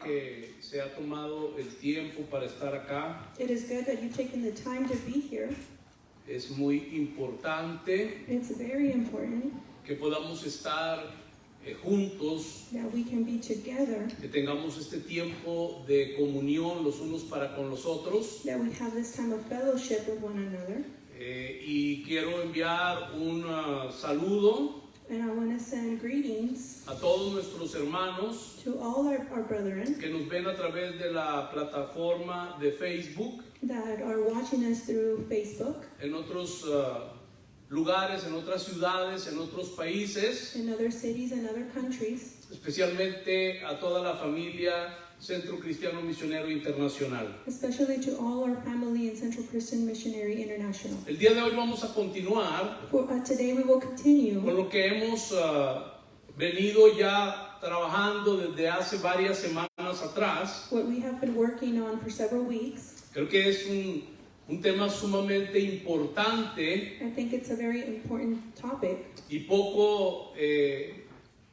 que se ha tomado el tiempo para estar acá. It is good that you've taken the time to be here. Es muy importante It's very important que podamos estar juntos, that we can be together, que tengamos este tiempo de comunión los unos para con los otros. that we have this time of fellowship with one another. Y quiero enviar un saludo And I want to send greetings a todos nuestros hermanos to all our brethren que nos ven a través de la plataforma de Facebook, that are watching us through Facebook, en otros lugares, en otras ciudades, en otros países, in other cities and other countries, especialmente a toda la familia Centro Cristiano Misionero Internacional. especially to all our family in Central Christian Missionary International. El día de hoy vamos a continuar Today we will continue con lo que hemos venido ya trabajando desde hace varias semanas atrás. what we have been working on for several weeks. Creo que es un tema sumamente importante I think it's a very important topic, y poco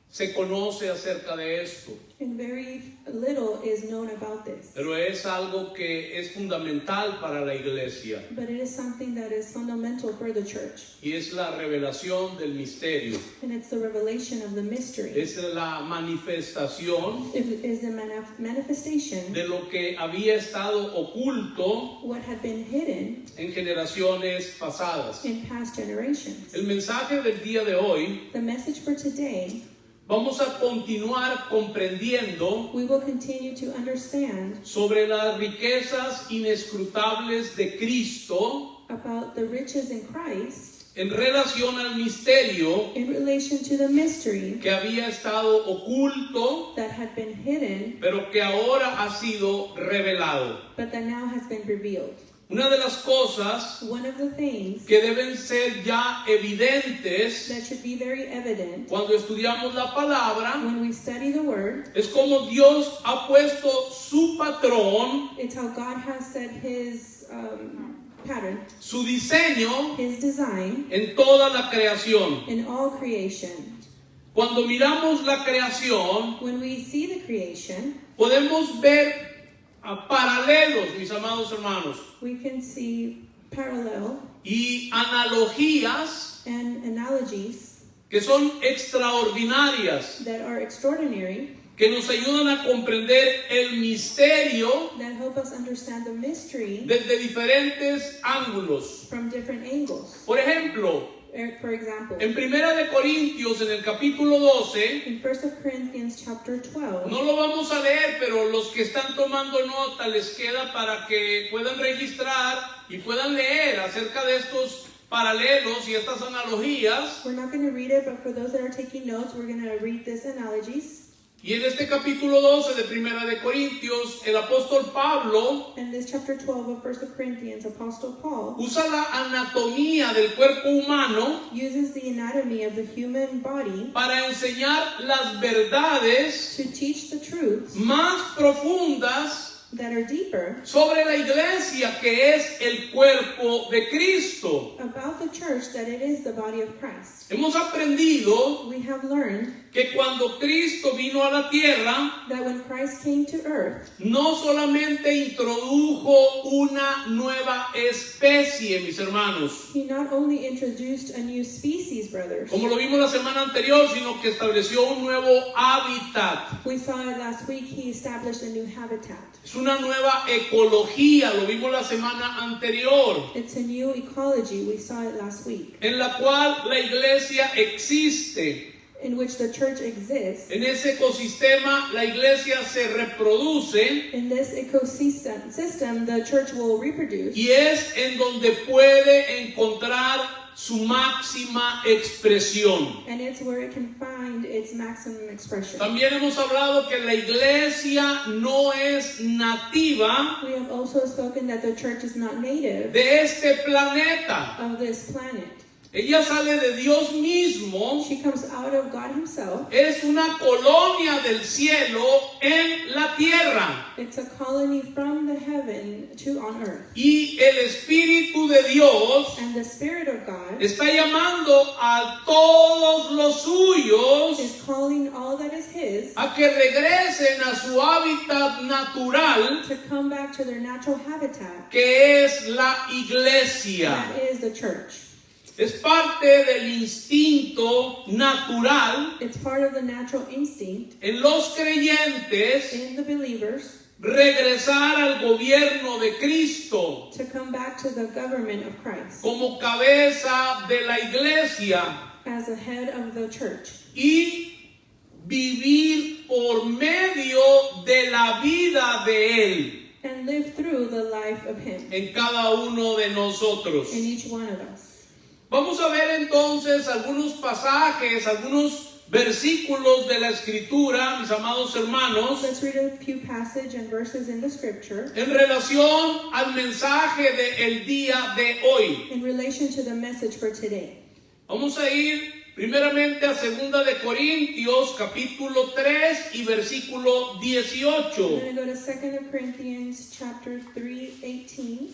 se conoce acerca de esto. and very little is known about this. Pero es algo que es fundamental para la iglesia But it is something that is fundamental for the church, y es la revelación del misterio. and it's the revelation of the mystery. Es la manifestación It is the manifestation, de lo que había estado oculto what had been hidden en generaciones pasadas. in past generations. El mensaje del día de hoy, The message for today, vamos a continuar comprendiendo we will continue to understand sobre las riquezas inescrutables de Cristo about the riches in Christ en relación al misterio in relation to the mystery que había estado oculto, that had been hidden, pero que ahora ha sido revelado. but that now has been revealed. Una de las cosas One of the things que deben ser ya evidentes that should be very evident cuando estudiamos la palabra when we study the Word, es como Dios ha puesto su patrón, it's how God has set His pattern, su diseño His design en toda la creación. in all creation. Cuando miramos la creación, When we see the creation, podemos ver paralelos, mis amados hermanos, we can see parallel y analogías and analogies que son extraordinarias, that are extraordinary, que nos ayudan a comprender el misterio that help us understand the mystery desde diferentes ángulos. from different angles. Por ejemplo, For example, en Primera de Corintios, en el capítulo 12, in 1 Corinthians chapter 12, no lo vamos a leer, pero los que están tomando nota les queda para que puedan registrar y puedan leer acerca de estos paralelos y estas analogías. we're not going to read it, but for those that are taking notes, we're going to read this analogies. Y en este capítulo 12 de Primera de Corintios, el apóstol Pablo In this chapter 12 of 1 Corinthians, Apostle Paul usa la anatomía del cuerpo humano uses the anatomy of the human body para enseñar las verdades to teach the truths más profundas that are deeper sobre la iglesia, que es el cuerpo de Cristo. about the church, that it is the body of Christ. Hemos aprendido We have learned que cuando Cristo vino a la tierra, that when Christ came to earth, no solamente introdujo una nueva especie, mis hermanos, He not only introduced a new species, brothers. como lo vimos la semana anterior, sino que estableció un nuevo hábitat. We saw it last week, He established a new habitat. Es una nueva ecología, lo vimos la semana anterior, It's a new ecology, we saw it last week, en la cual la iglesia existe. in which the church exists. En ese ecosistema la iglesia se reproduce In this ecosystem, the church will reproduce, y es en donde puede encontrar su máxima expresión. and it's where it can find its maximum expression. También hemos hablado que la iglesia no es nativa We have also spoken that the church is not native de este planeta. of this planet. Ella sale de Dios mismo, She comes out of God Himself. es una colonia del cielo en la tierra. It's a colony from the heaven on earth. y el Espíritu de Dios And the Spirit of God está llamando a todos los suyos is calling all that is His a que regresen a su hábitat natural, to come back to their natural habitat. que es la iglesia. That is the church. Es parte del instinto natural It's part of the natural instinct en los creyentes in the believers regresar al gobierno de Cristo to come back to the government of Christ como cabeza de la iglesia as the head of the church y vivir por medio de la vida de Él and live through the life of Him en cada uno de nosotros. in each one of us. Vamos a ver entonces algunos pasajes, algunos versículos de la Escritura, mis amados hermanos, Let's read a few passages and verses in the scripture en relación al mensaje del día de hoy. in relation to the message for today. Vamos a ir primeramente a 2 de Corintios, capítulo 3 y versículo I'm 18. going to go to 2 Corinthians chapter 3:18.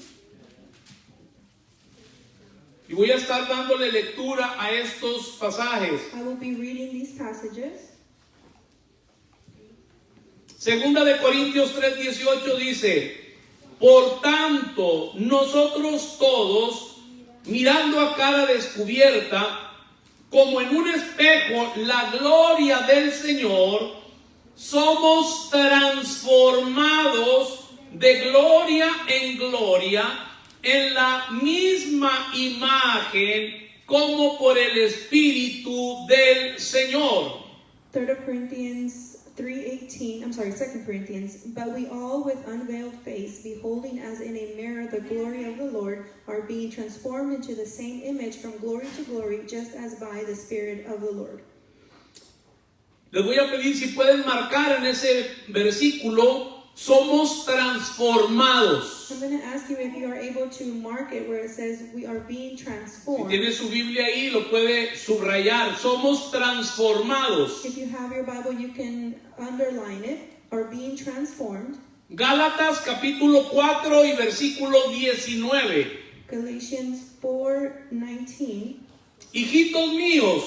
Y voy a estar dándole lectura a estos pasajes. I will be reading these passages. 2 de Corintios 3:18 dice: por tanto, nosotros todos, mirando a cara descubierta, como en un espejo, la gloria del Señor, somos transformados de gloria en gloria, en la misma imagen, como por el Espíritu del Señor. 2 Corinthians 3:18, but we all with unveiled face, beholding as in a mirror the glory of the Lord, are being transformed into the same image from glory to glory, just as by the Spirit of the Lord. Les voy a pedir si pueden marcar en ese versículo, somos transformados. I'm going to ask you if you are able to mark it where it says we are being Si transformed. tiene su Biblia ahí, lo puede subrayar. Somos transformados. If you have your Bible, you can underline it, are being transformed. Gálatas capítulo 4 y versículo 19. Galatians 4:19. Hijitos míos,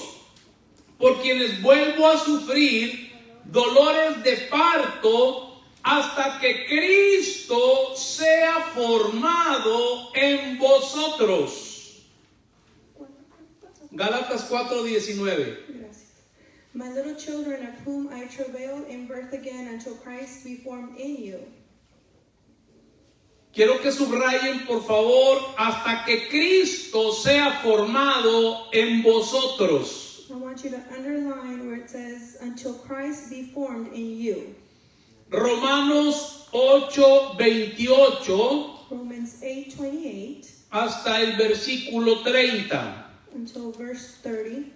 por quienes vuelvo a sufrir dolores de parto hasta que Cristo sea formado en vosotros. Gálatas 4:19. Gracias. My little children, of whom I travail in birth again until Christ be formed in you. Quiero que subrayen, por favor, hasta que Cristo sea formado en vosotros. I want you to underline where it says, until Christ be formed in you. Romanos 8:28 Romans 8:28 hasta el versículo 30. until verse 30.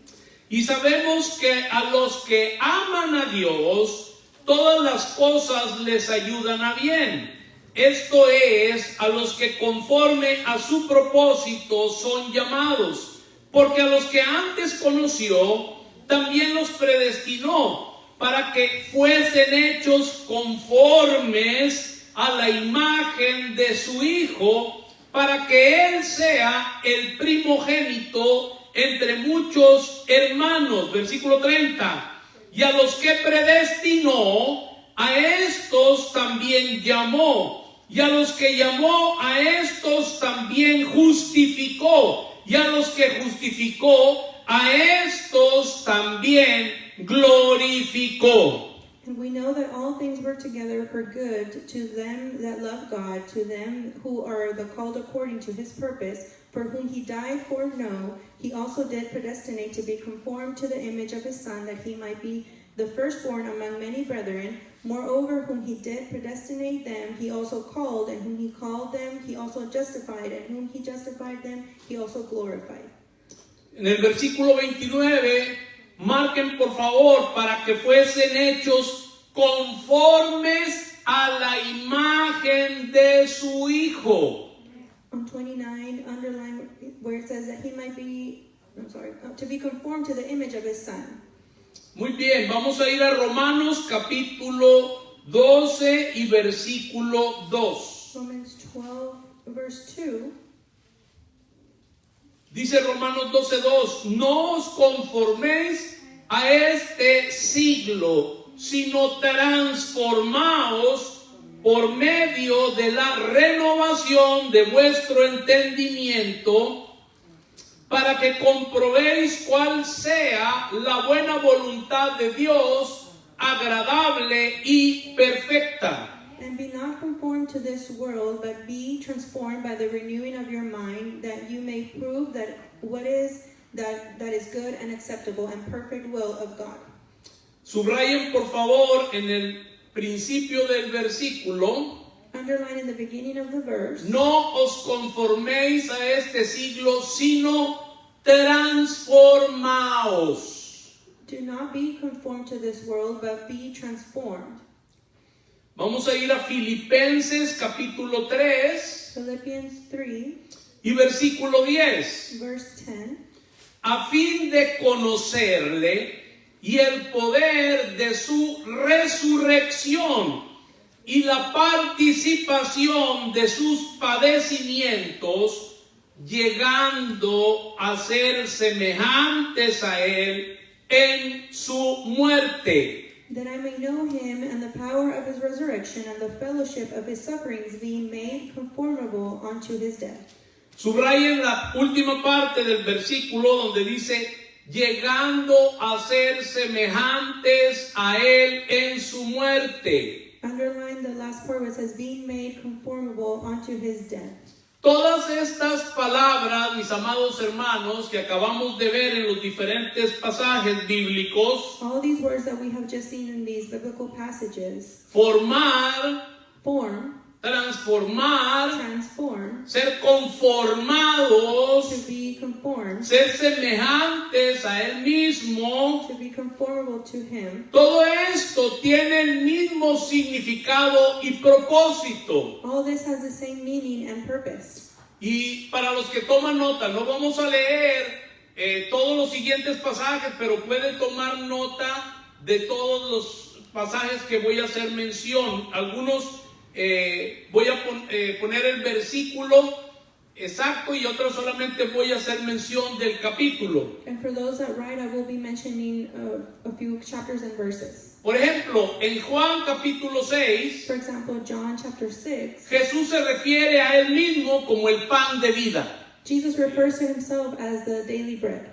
Y sabemos que a los que aman a Dios, todas las cosas les ayudan a bien. Esto es, a los que conforme a su propósito son llamados. Porque a los que antes conoció, también los predestinó para que fuesen hechos conformes a la imagen de su Hijo, para que Él sea el primogénito entre muchos hermanos. Versículo 30. Y a los que predestinó, a estos también llamó. Y a los que llamó, a estos también justificó. Y a los que justificó, a estos también glorificó. And we know that all things work together for good to them that love God, to them who are the called according to His purpose, for whom He died foreknow, He also did predestinate to be conformed to the image of His Son, that He might be the firstborn among many brethren. Moreover, whom He did predestinate them, He also called, and whom He called them, He also justified, and whom He justified them, He also glorified. En el versículo 29, marquen por favor, para que fuesen hechos conformes a la imagen de su Hijo. On 29, underline where it says that He might be, to be conformed to the image of His Son. Muy bien, vamos a ir a Romanos capítulo 12 y versículo 2. Romans 12, verse 2. Dice Romanos 12:2, no os conforméis a este siglo, sino transformaos por medio de la renovación de vuestro entendimiento, para que comprobéis cuál sea la buena voluntad de Dios, agradable y perfecta. And be not conformed to this world, but be transformed by the renewing of your mind, that you may prove that what is that is good and acceptable and perfect will of God. Subrayen por favor en el principio del versículo, Underline in the beginning of the verse, no os conforméis a este siglo, sino transformaos. do not be conformed to this world, but be transformed. Vamos a ir a Filipenses capítulo 3 Philippians 3, y versículo 10. verse 10. A fin de conocerle y el poder de su resurrección y la participación de sus padecimientos, llegando a ser semejantes a él en su muerte. That I may know him and the power of his resurrection and the fellowship of his sufferings, being made conformable unto his death. Subrayen la última parte del versículo donde dice, llegando a ser semejantes a él en su muerte. Underline the last part where it says, being made conformable unto his death. Todas estas palabras, mis amados hermanos, que acabamos de ver en los diferentes pasajes bíblicos, All these words that we have just seen in these biblical passages, formar, form, transformar, transform, ser conformados, to be conformed, ser semejantes a él mismo, to be conformable to him. todo esto tiene el mismo significado y propósito. All this has the same meaning and purpose. Y para los que toman nota, no vamos a leer todos los siguientes pasajes, pero pueden tomar nota de todos los pasajes que voy a hacer mención. Algunos voy a poner el versículo exacto y otros solamente voy a hacer mención del capítulo. And for those that write, I will be mentioning a few chapters and verses. Por ejemplo, en Juan capítulo 6, For example, John chapter 6, Jesús se refiere a él mismo como el pan de vida. Jesus refers to himself as the daily bread.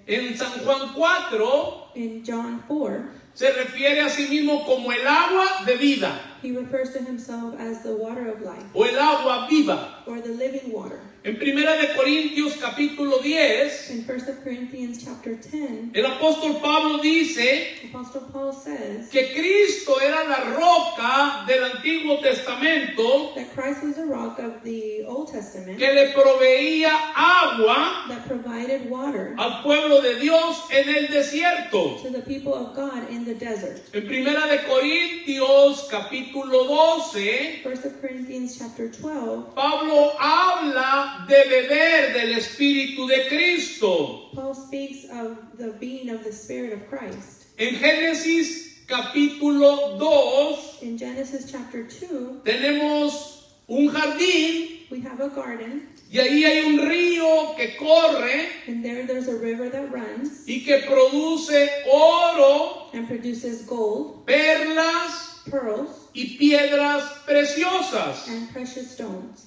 En San Juan 4, In John 4, se refiere a sí mismo como el agua de vida he refers to himself as the water of life, o el agua viva. or the living water. En 1 de Corintios capítulo 10, In 1 Corinthians chapter 10, el apóstol Pablo dice Apostle Paul says que Cristo era la roca del Antiguo Testamento that Christ was the rock of the Old Testament que le proveía agua that provided water al pueblo de Dios en el desierto. to the people of God in the desert. En 1 de Corintios capítulo 12, 1 Corinthians chapter 12, Pablo habla de beber del Espíritu de Cristo. Paul speaks of the being of the Spirit of Christ. En Génesis capítulo 2 In Genesis chapter 2, tenemos un jardín we have a garden, y ahí hay un río que corre and there's a river that runs y que produce oro, and produces gold, perlas pearls, y piedras preciosas. and precious stones.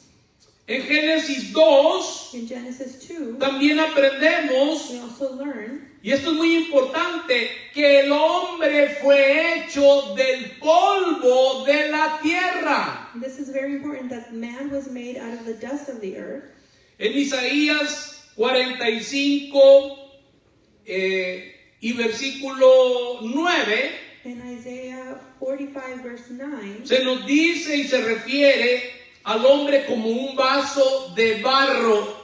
En Génesis 2 In Genesis 2, también aprendemos, we also learn y esto es muy importante, que el hombre fue hecho del polvo de la tierra. this is very important, that man was made out of the dust of the earth. En Isaías 45 y versículo 9 In Isaiah 45 verse 9, se nos dice y se refiere al hombre como un vaso de barro.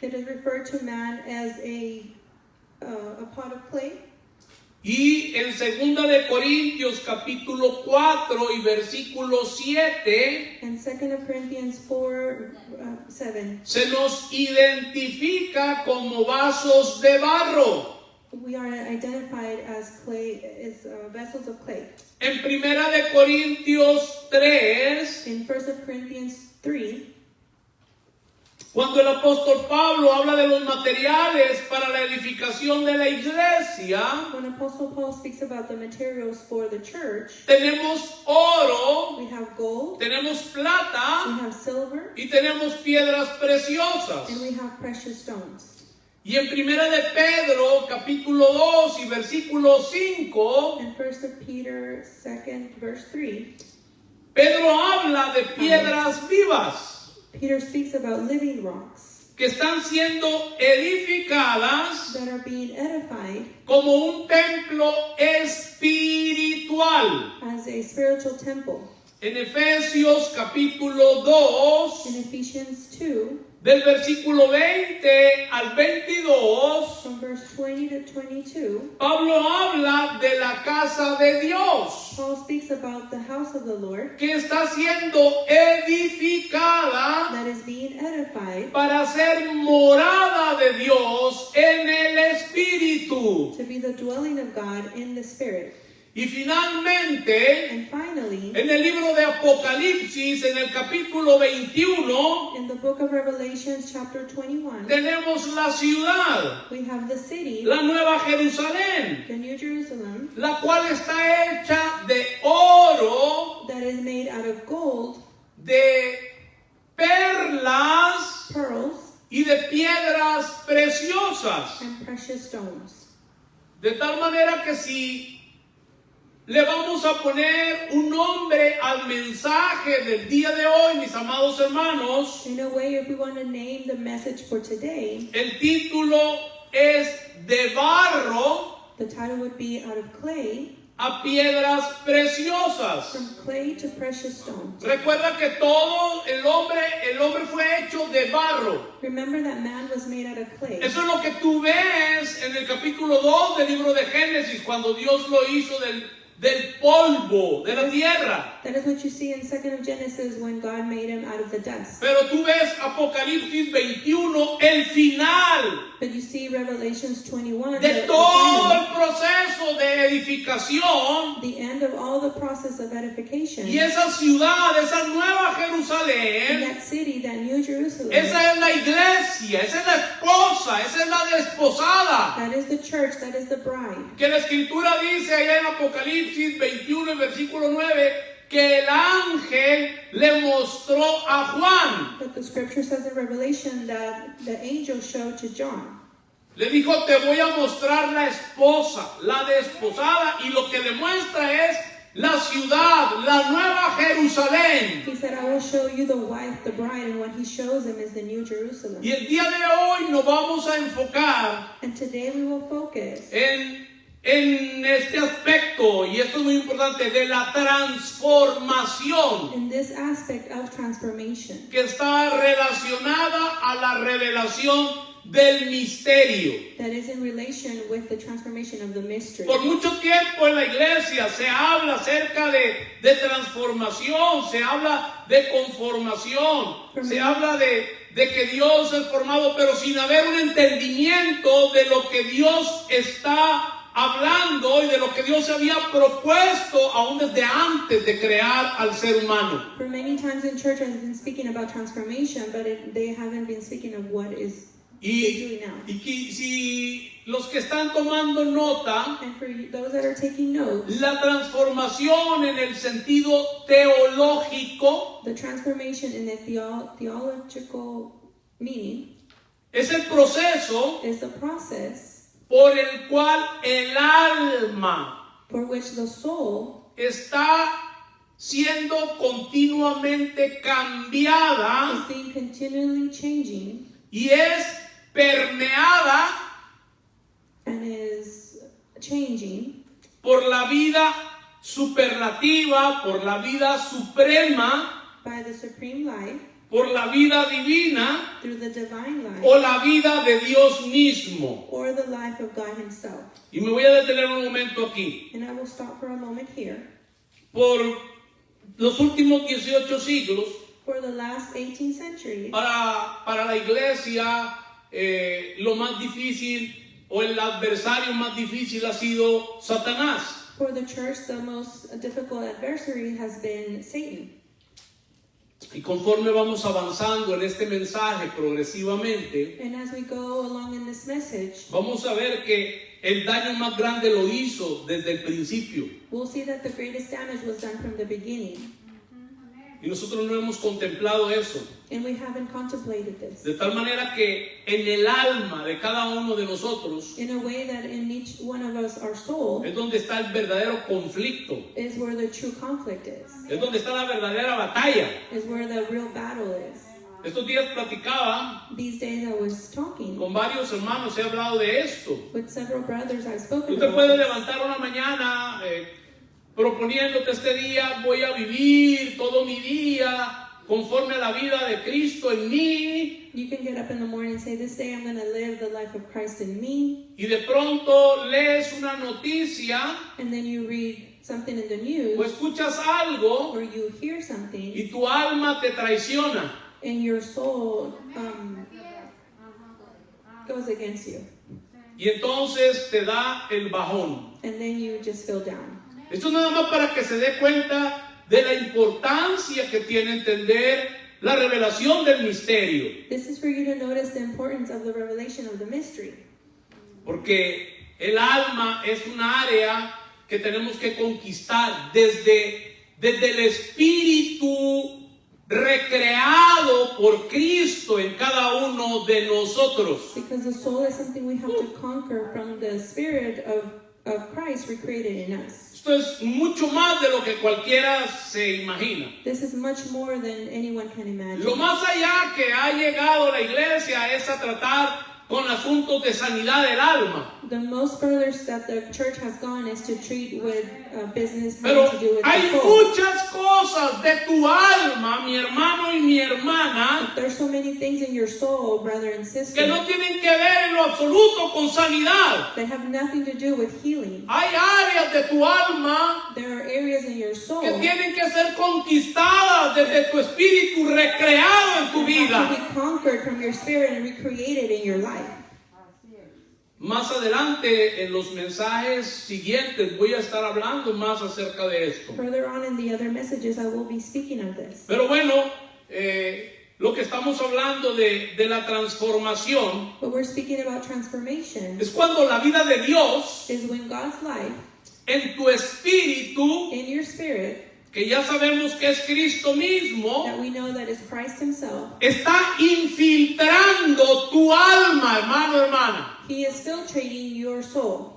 it is referred to man as a pot of clay. Y en 2 de Corintios capítulo 4 y versículo 7 And 2 Corinthians 4, 7, se nos identifica como vasos de barro. We are identified as clay, as vessels of clay. En Primera de Corintios 3, In 1 Corinthians 3, cuando el apóstol Pablo habla de los materiales para la edificación de la iglesia, when Apostle Paul speaks about the materials for the church, tenemos oro, we have gold, tenemos we plata have silver, y tenemos piedras preciosas. and we have precious stones. Y en Primera de Pedro, capítulo 2 y versículo 5, In 1 Peter 2, verse 3, Pedro habla de piedras vivas Peter speaks about living rocks que están siendo edificadas that are being edified como un templo espiritual. as a spiritual temple. En Efesios capítulo 2, In Ephesians 2, del versículo 20 al 22, from verse 20 to 22, Pablo habla de la casa de Dios, Paul speaks about the house of the Lord que está siendo edificada that is being edified para ser morada de Dios en el Espíritu. to be the dwelling of God in the Spirit. Y finalmente, And finally, en el libro de Apocalipsis, en el capítulo 21, in the book of Revelations, chapter 21, tenemos la ciudad, we have the city, la Nueva Jerusalén, the New Jerusalem, la cual está hecha de oro, that is made out of gold, de perlas pearls, y de piedras preciosas. and precious stones. De tal manera que si le vamos a poner un nombre al mensaje del día de hoy, mis amados hermanos, In a way, if we want to name the message for today, el título es De barro the title would be Out of Clay, a piedras preciosas. from clay to precious stones. Recuerda que todo el hombre fue hecho de barro. Remember that man was made out of clay. Eso es lo que tú ves en el capítulo 2 del libro de Génesis, cuando Dios lo hizo del polvo, de la tierra. That is what you see in 2nd of Genesis when God made him out of the dust. Pero tú ves Apocalipsis 21, el final But you see Revelations 21, de the todo final, el proceso de edificación. the end of all the process of edification. Y esa ciudad, esa nueva In Jerusalén, that city, that New Jerusalem, esa es la iglesia, esa es la esposa, esa es la desposada. that is the church, that is the bride. Que la escritura dice allá en Apocalipsis 21, versículo 9, que el ángel le mostró a Juan. But the scripture says in Revelation that the angel showed to John. Le dijo, te voy a mostrar la esposa, la desposada, y lo que le muestra es la ciudad, la nueva Jerusalén. He said, I will show you the wife, the bride, and what he shows him is the New Jerusalem. Y el día de hoy nos vamos a enfocar And today we will focus en este aspecto, y esto es muy importante, de la transformación in this aspect of transformation que está relacionada a la revelación del misterio. that is in relation with the transformation of the mystery. Por mucho tiempo en la iglesia se habla acerca de transformación, se habla de conformación, se habla de que Dios es formado, pero sin haber un entendimiento de lo que Dios está hablando y de lo que Dios había propuesto aún desde antes de crear al ser humano. For many times in church I've been speaking about transformation, but they haven't been speaking of what is doing now. Y si los que están tomando nota, And for those that are taking notes, la transformación en el sentido teológico the transformation in the theological meaning es el proceso is the process por el cual el alma for which the soul está siendo continuamente cambiada is being continually changing y es permeada and is changing por la vida superlativa, por la vida suprema, by the supreme life, por la vida divina through the divine life, o la vida de Dios mismo. or the life of God himself. Y me voy a detener un momento aquí. And I will stop for a moment here. Por los últimos 18 siglos, For the last 18 centuries, para la iglesia, lo más difícil o el adversario más difícil ha sido Satanás. For the church, the most difficult adversary has been Satan. Y conforme vamos avanzando en este mensaje progresivamente, And as we go along in this message, vamos a ver que el daño más grande lo hizo desde el principio. we'll see that the greatest damage was done from the beginning. Y nosotros no hemos contemplado eso. And we haven't contemplated this. De tal manera que en el alma de cada uno de nosotros In a way that in each one of us, our soul, es donde está el verdadero conflicto. is where the true conflict Es donde está la verdadera batalla. is where the real battle is. Estos días platicaba These days I was talking con varios hermanos, he hablado de esto. with several brothers I've spoken Tú te puedes about. levantar una mañana proponiéndote este día, voy a vivir todo mi día conforme a la vida de Cristo en mí. You can get up in the morning and say, this day I'm going to live the life of Christ in me. Y de pronto lees una noticia And then you read something in the o news escuchas algo or you hear something y tu alma te traiciona. and your soul goes against you. Y entonces te da el bajón. And then you just feel down. Esto es nada más para que se dé cuenta de la importancia que tiene entender la revelación del misterio. This is for you to notice the importance of the revelation of the mystery. Porque el alma es un área que tenemos que conquistar desde el espíritu recreado por Cristo en cada uno de nosotros. Because the soul is something we have to conquer from the spirit of Christ recreated in us. Esto es mucho más de lo que cualquiera se imagina. This is much more than anyone can imagine. Lo más allá que ha llegado la iglesia es a tratar con asuntos de sanidad del alma. The most further step the church has gone is to treat with business Pero having to do with hay the soul. muchas cosas de tu alma, mi hermano y mi hermana, There's so many things in your soul, brother and sister, que no tienen que ver en lo absoluto con sanidad. that have nothing to do with healing. Hay áreas de tu alma There are areas in your soul que tienen que ser conquistadas desde tu espíritu recreado en tu that vida. have to be conquered from your spirit and recreated in your life. Más adelante en los mensajes siguientes voy a estar hablando más acerca de esto. Further on in the other messages, I will be speaking of this. Pero bueno, lo que estamos hablando de la transformación But we're speaking about transformation es cuando la vida de Dios is when God's life en tu espíritu, in your spirit, que ya sabemos que es Cristo mismo, that we know that is Christ himself, está infiltrando tu alma, hermano, hermana. he is filtrating your soul.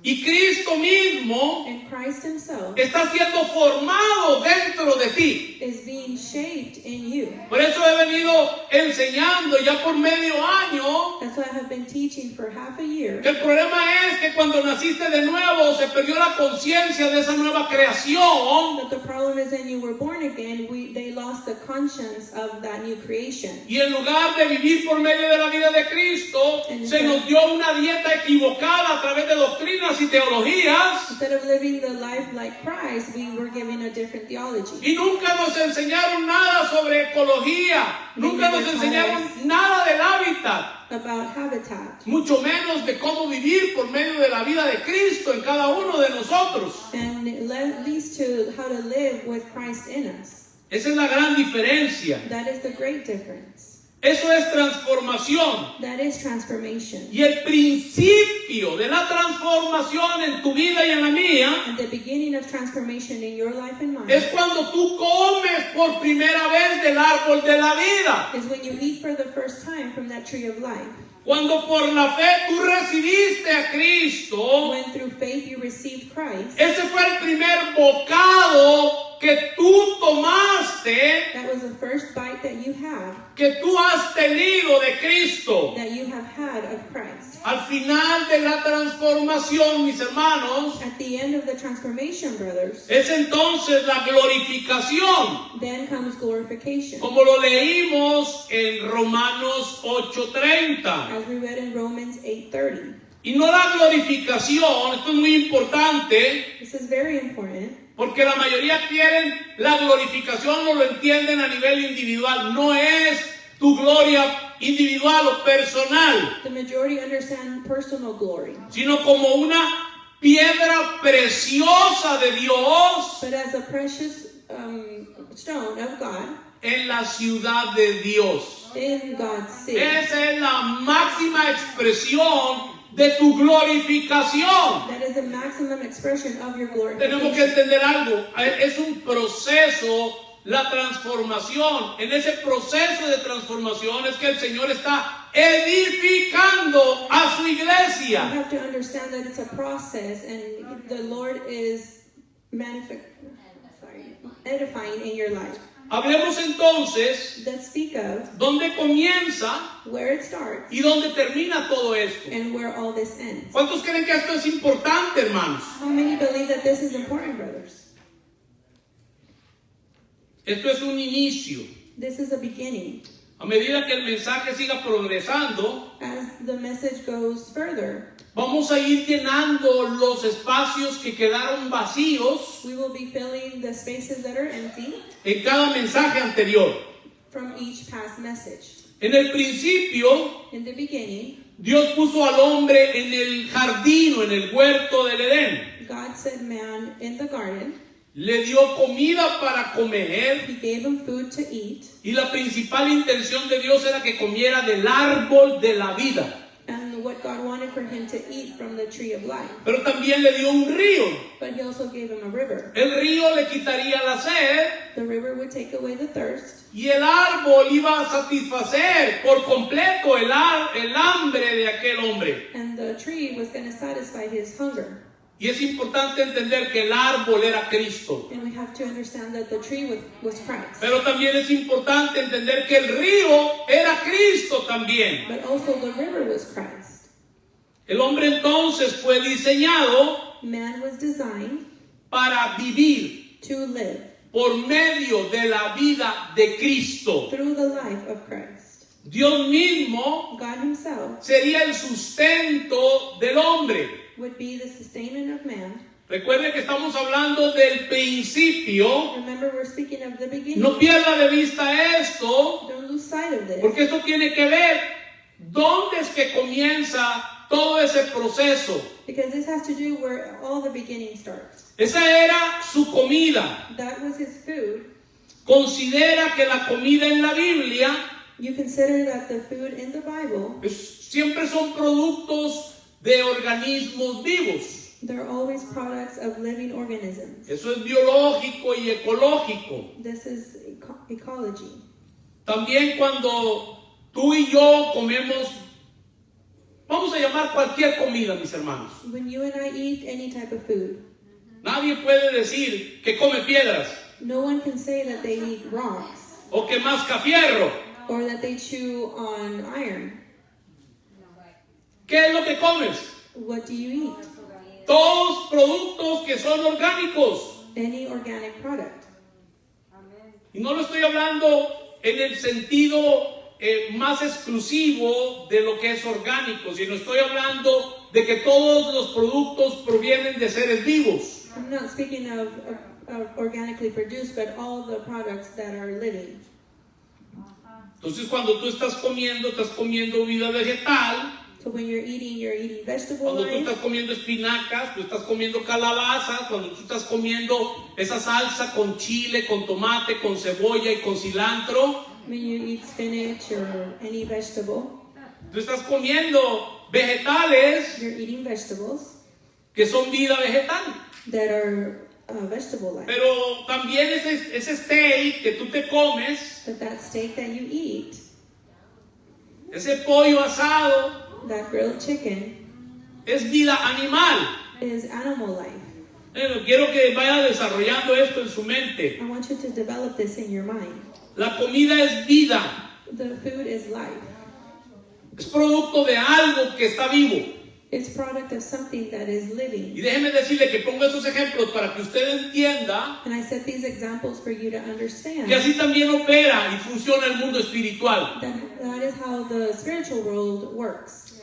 Y Cristo mismo And Christ himself está siendo formado dentro de ti. is being shaped in you. Por eso he venido enseñando ya por medio año That's why I have been teaching for half a year. que el problema es que cuando naciste de nuevo se perdió la conciencia de esa nueva creación But the problem is when you were born again, they lost the conscience of that new creation. y en lugar de vivir por medio de la vida de Cristo se nos dio una dieta equivocada a través de doctrinas y teologías Instead of living the life like Christ, we were given a different theology. y nunca nos enseñaron nada sobre ecología, nunca nos enseñaron nada del hábitat, About habitat. mucho menos de cómo vivir por medio de la vida de Cristo en cada uno de nosotros. And it leads to how to live with Christ in us. Esa es la gran diferencia. That is the great difference. Eso es transformación. That is transformation. Y el principio de la transformación en tu vida y en la mía And the beginning of transformation in your life and mine es cuando tú comes por primera vez del árbol de la vida. is when you eat for the first time from that tree of life. Cuando por la fe tú recibiste a Cristo, When through faith you received Christ, ese fue el primer bocado que tú tomaste, that was the first bite that you had, que tú has tenido de Cristo. that you have had of Christ. Al final de la transformación, mis hermanos, At the end of the transformation, brothers, es entonces la glorificación, then comes glorification. como lo leímos en Romanos 8:30. As we read in Romans 8:30. Y no la glorificación, esto es muy importante, This is very important. porque la mayoría quieren la glorificación o lo entienden a nivel individual. No es tu gloria individual o personal, The majority understand personal glory, sino como una piedra preciosa de Dios but as a precious stone of God en la ciudad de Dios. in God's city. Esa es la máxima expresión de tu glorificación. That is the maximum expression of your Tenemos que glorification. entender algo. Es un proceso, la transformación. En ese proceso de transformación es que el Señor está edificando a su You iglesia. have to understand that it's a process, and the Lord is edifying in your life. Hablemos entonces Let's speak of dónde comienza where it starts y dónde termina todo esto. and where all this ends. ¿Cuántos creen que esto es importante, hermanos? How many believe that this is important, brothers? Esto es un inicio. This is a beginning. A medida que el mensaje siga progresando, As the message goes further, vamos a ir llenando los espacios que quedaron vacíos we will be filling the spaces that are empty en cada mensaje anterior. from each past message. En el principio, In the beginning, Dios puso al hombre en el jardín o en el huerto del Edén. God set man in the garden. Le dio comida para comer He gave him food to eat. y la principal intención de Dios era que comiera del árbol de la vida. And what God wanted for him to eat from the tree of life. Pero también le dio un río. But he also gave him a river. El río le quitaría la sed The river would take away the thirst. y el árbol iba a satisfacer por completo el hambre de aquel hombre. And the tree was going to satisfy his hunger. Y es importante entender que el árbol era Cristo. And we have to understand that the tree was Christ. Pero también es importante entender que el río era Cristo también. But also the river was Christ. El hombre entonces fue diseñado Man was designed para vivir to live por medio de la vida de Cristo. through the life of Christ. Dios mismo God himself sería el sustento del hombre. would be the sustainment of man. Recuerden que estamos hablando del principio. Remember, we're speaking of the beginning. No pierda de vista esto, Don't lose sight of this. porque esto tiene que ver dónde es que comienza todo ese proceso. Because this has to do where all the beginning starts. Esa era su comida. That was his food. Considera que la comida en la Biblia You consider that the food in the Bible, siempre son productos de organismos vivos. they're always products of living organisms. Eso es biológico y ecológico. This is ecology. También cuando tú y yo comemos, vamos a llamar cualquier comida, mis hermanos. When you and I eat any type of food, Nadie puede decir que come piedras no one can say that they eat rocks o que masca fierro. or that they chew on iron. ¿Qué es lo que comes? What do you eat? Todos productos que son orgánicos. Any organic product. Y no lo estoy hablando en el sentido más exclusivo de lo que es orgánico, sino estoy hablando de que todos los productos provienen de seres vivos. I'm not speaking of organically produced, but all the products that are living. Entonces cuando tú estás comiendo vida vegetal. So when you're eating vegetable Cuando tú life. estás comiendo espinacas, tú estás comiendo calabaza, cuando tú estás comiendo esa salsa con chile, con tomate, con cebolla y con cilantro, When you eat spinach or any vegetable, tú estás comiendo vegetales you're eating vegetables que son vida vegetal. that are vegetable life. Pero también ese steak que tú te comes, But that steak that you eat, ese pollo asado, that grilled chicken, es vida animal. is animal life. Quiero que vaya desarrollando esto en su mente. I want you to develop this in your mind. La comida es vida, The food is life. es producto de algo que está vivo. It's product of something that is Y living. déjeme decirle que pongo esos ejemplos para que usted entienda And I set these examples for you to understand que así también opera y funciona el mundo espiritual. that is how the spiritual world works.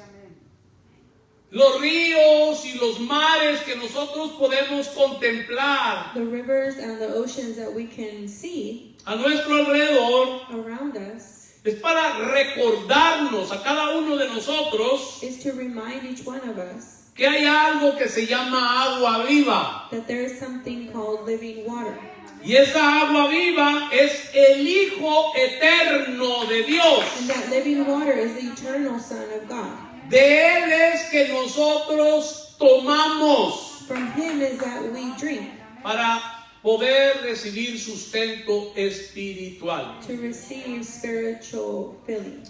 Los ríos y los mares que nosotros podemos contemplar The rivers and the oceans that we can see a nuestro alrededor around us Es para recordarnos a cada uno de nosotros is to remind each one of us que hay algo que se llama agua viva. that there is something called living water. Y esa agua viva es el Hijo eterno de Dios. And that living water is the eternal Son of God. De Él es que nosotros tomamos From Him is that we drink para poder recibir sustento espiritual. to receive spiritual filling.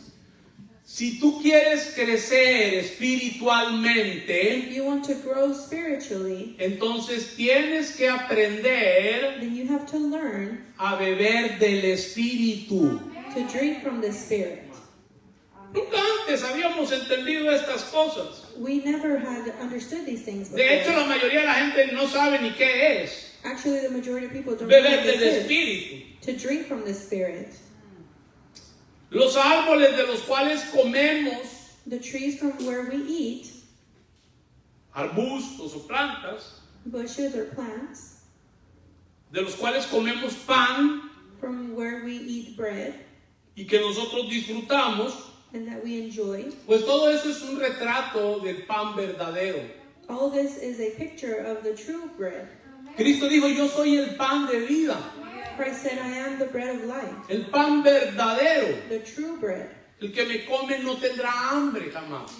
Si tú quieres crecer espiritualmente, If you want to grow spiritually, entonces tienes que aprender then you have to learn a beber del Espíritu. to drink from the Spirit. Nunca antes habíamos entendido estas cosas. We never had understood these things De hecho, la before. mayoría de la gente no sabe ni qué es Actually, the majority of people don't know beber what del this is. Espíritu. To drink from the Spirit. Los árboles de los cuales comemos, The trees from where we eat, arbustos o plantas, bushes or plants, de los cuales comemos pan from where we eat bread, y que nosotros disfrutamos, and that we enjoy. pues todo eso es un retrato del pan verdadero. All this is a picture of the true bread. Cristo dijo, yo soy el pan de vida, Christ said, I am the bread of life, el pan verdadero. the true bread. El que me come no tendrá hambre jamás.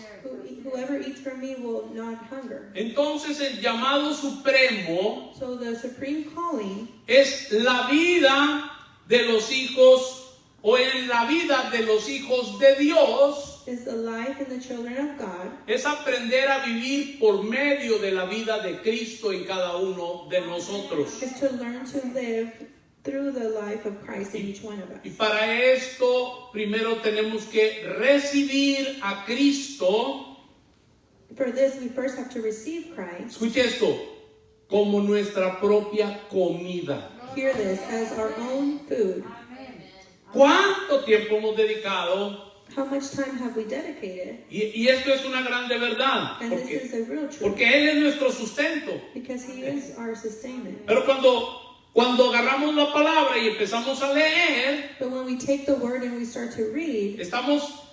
Whoever eats from me will not hunger. Entonces el llamado supremo So the supreme calling es la vida de los hijos o en la vida de los hijos de Dios. is the life in the children of God. Es aprender a vivir por medio de la vida de Cristo en cada uno de nosotros. Is to learn to live through the life of Christ in each one of Y us. para esto primero tenemos que recibir a Cristo. For this, we first have to receive Christ. Escuche esto, como nuestra propia comida. Hear this as our own food. ¿Cuánto tiempo hemos dedicado? How much time have we dedicated? Y esto es una grande verdad, And this is a real truth. porque Él es nuestro sustento. Because He is our sustainment. Pero cuando agarramos la palabra y empezamos a leer, But when we take the word and we start to read,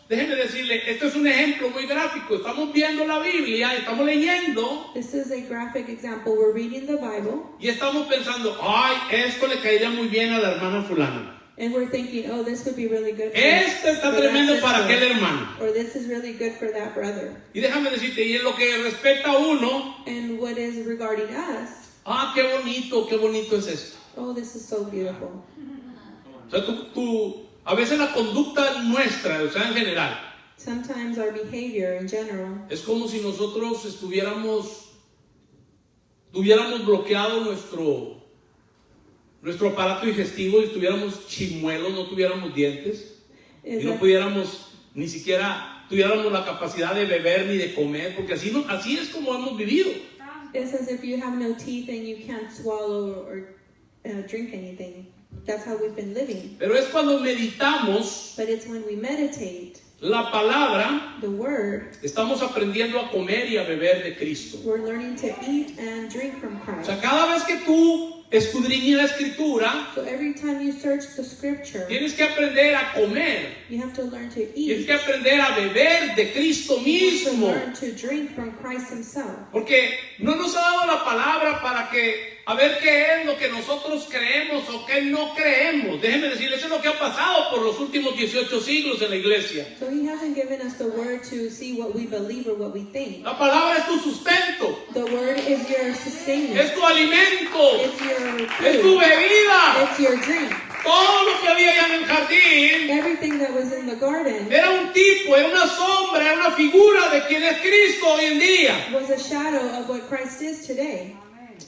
déjenme decirle, esto es un ejemplo muy gráfico. Estamos viendo la Biblia, estamos leyendo this is a graphic example. We're reading the Bible y estamos pensando, ay, esto le caería muy bien a la hermana fulana. and we're thinking, oh, this would be really good for, Este está for that tremendo para sister. aquel hermano. Or this is really good for that brother. Y déjame decirte, y en lo que respecta a uno, And what is regarding us, qué bonito es esto. oh, this is so beautiful. O sea, a veces la conducta nuestra, o sea, en general, Sometimes our behavior in general, es como si nosotros tuviéramos bloqueado nuestro aparato digestivo y estuviéramos chimuelos, no tuviéramos dientes y is no that, pudiéramos ni siquiera tuviéramos la capacidad de beber ni de comer, porque así es como hemos vivido. it's as if you have no teeth and you can't swallow or drink anything. That's how we've been living. Pero es cuando meditamos But it's when we meditate la palabra, the word, estamos aprendiendo a comer y a beber de Cristo. we're learning to eat and drink from O Christ. sea, cada vez que tú escudriñas la escritura, So every time you search the scripture, tienes que aprender a comer, you have to learn to tienes eat. que aprender a beber de Cristo You have to mismo. learn to drink from Christ Himself. Porque no nos ha dado la palabra para a ver qué es lo que nosotros creemos o qué no creemos. Déjenme decirles, eso es lo que ha pasado por los últimos 18 siglos en la iglesia. So He hasn't given us the word to see what we believe or what we think. La palabra es tu sustento, The word is your sustainment. es tu alimento, It's your es tu food. bebida. It's your drink. Todo lo que había allá en el jardín Everything that was in the garden era un tipo, era una sombra, era una figura de quien es Cristo hoy en día. was a shadow of what Christ is today.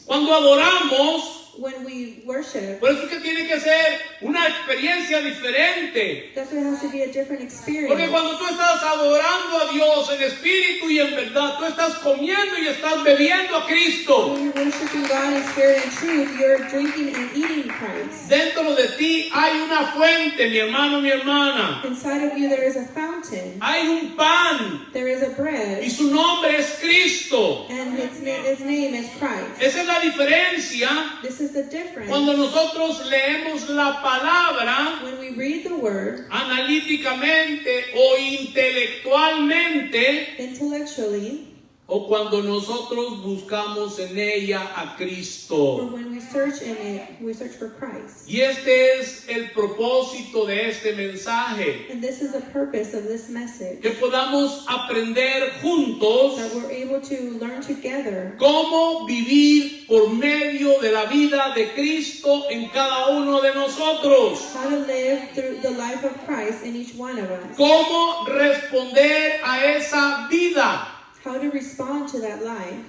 Cuando adoramos, When we worship, por eso es que tiene que ser una experiencia diferente. that's why it has to be a different Porque experience. cuando tú estás adorando a Dios en espíritu y en verdad, tú estás comiendo y estás bebiendo a Cristo. When you're worshiping God in spirit and truth, you're drinking and eating Christ. Dentro de ti hay una fuente, mi hermano, mi hermana. Inside of you there is a fountain, Hay un pan there is a y bread, su nombre es Cristo. and its name is Christ. Esa es la diferencia This this is the difference. Cuando nosotros leemos la palabra When we read the word analíticamente o intelectualmente, intellectually, o cuando nosotros buscamos en ella a or Cristo. when we search in it, we search for Christ. Y este es el propósito de este mensaje, And this is the purpose of this message, que podamos aprender juntos that we're able to learn together cómo vivir por medio de la vida de Cristo en cada uno de nosotros. how to live through the life of Christ in each one of us, Cómo responder a esa vida. how to respond to that life,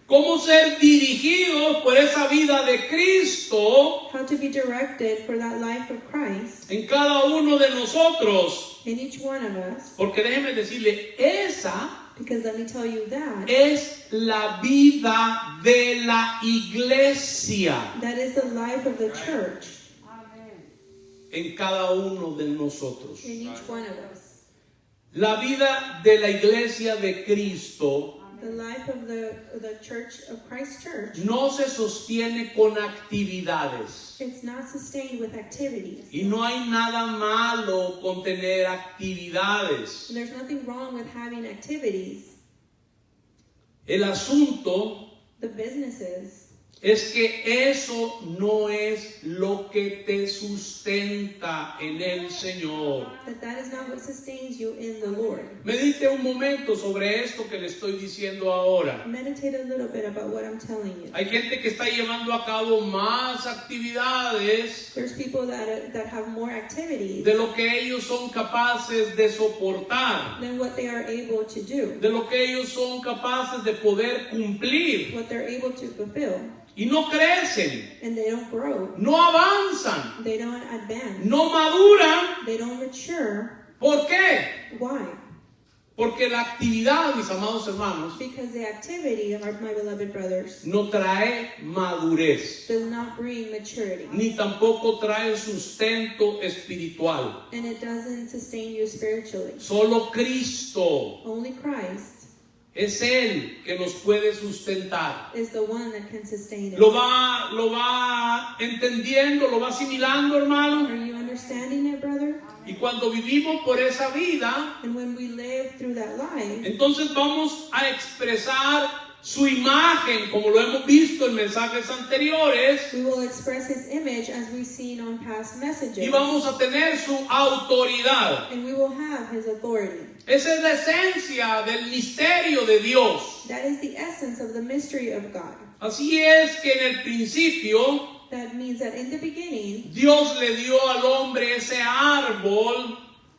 Cómo ser dirigidos por esa vida de Cristo how to be directed for that life of Christ en cada uno de nosotros. in each one of us. Porque déjeme decirle, esa Because let me tell you that es la vida de la iglesia that is the life of the church en cada uno de nosotros. in each one of us. La vida de la iglesia de Cristo The life of the church of Christ Church, no se sostiene con actividades. it's not sustained with activities. Y no hay nada malo con tener actividades. And there's nothing wrong with having activities. El asunto The businesses es que eso no es lo que te sustenta en el Señor. that is not what sustains you in the Lord. Medite un momento sobre esto que le estoy diciendo ahora. Meditate a little bit about what I'm telling you. Hay gente que está llevando a cabo más actividades There's people that have more activities de lo que ellos son capaces de soportar, than what they are able to do, de lo que ellos son capaces de poder cumplir, what they're able to fulfill. y no crecen, And they don't grow. no avanzan, They don't advance. no maduran. They don't mature. ¿Por qué? Why? Porque la actividad, mis amados hermanos, Because the activity, my beloved brothers, no trae madurez, does not bring maturity. ni tampoco trae sustento espiritual. And it doesn't sustain you spiritually. Solo Cristo Only Christ es Él que nos puede sustentar. is the one that can sustain it. Lo va entendiendo, lo va asimilando, hermano. Are you understanding it, brother? Y cuando vivimos por esa vida, And when we live through that life, entonces vamos a expresar su imagen, como lo hemos visto en mensajes anteriores, we will express His image as we've seen on past messages. y vamos a tener su autoridad. And we will have His authority. Esa es la esencia del misterio de Dios. That is the essence of the mystery of God. Así es que en el principio That means that in the beginning, Dios le dio al hombre ese árbol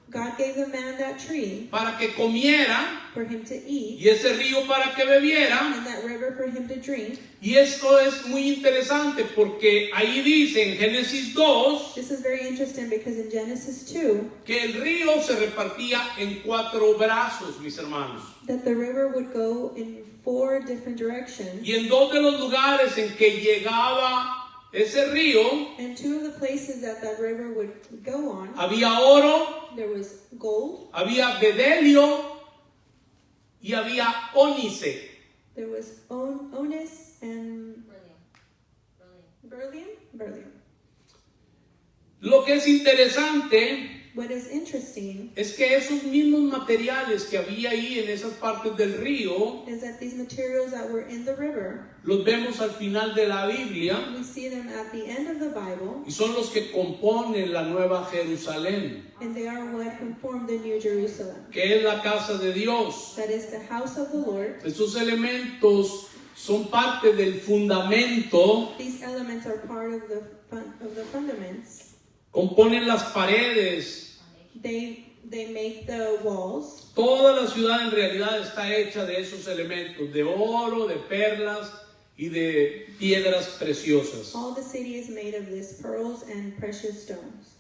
God gave the man that tree para que comiera for him to eat, y ese río para que bebiera. and that river for him to drink. Y esto es muy interesante porque ahí dice en Génesis 2 This is very interesting because in Genesis 2, que el río se repartía en 4 brazos, mis hermanos. that the river would go in 4 different directions. Y en 2 de los lugares en que llegaba ese río And 2 of the places that river would go on, había oro, there was gold, había bedelio y había ónice. there was onyx and beryllium. Lo que es interesante What is interesting es que esos mismos materiales que había ahí en esas partes del río is that these materials that were in the river, los vemos al final de la Biblia we see them at the end of the Bible, y son los que componen la Nueva Jerusalén, and they are what conform the New Jerusalem. que es la casa de Dios. That is the house of the Lord. Estos elementos son parte del fundamento, These elements are part of the fundaments. componen las paredes. They make the walls. Toda la ciudad en realidad está hecha de esos elementos, de oro, de perlas y de piedras preciosas. All the city is made of this, pearls and precious stones.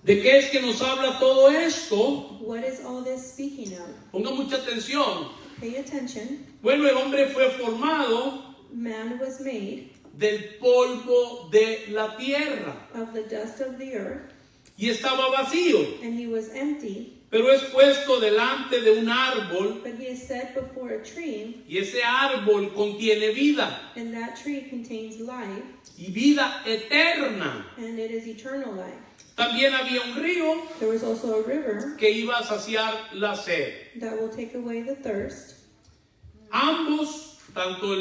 ¿De qué es que nos habla todo esto? What is all this speaking of? Ponga mucha atención. Pay attention. Bueno, el hombre fue formado Man was made del polvo de la tierra of the dust of the earth, y estaba vacío. and he was empty. pero es puesto delante de un árbol but he is set before a tree, y ese árbol contiene vida and that tree contains life, y vida eterna. and it is eternal life. También había un río There was also a river que iba a saciar la sed. that will take away the thirst. Ambos, tanto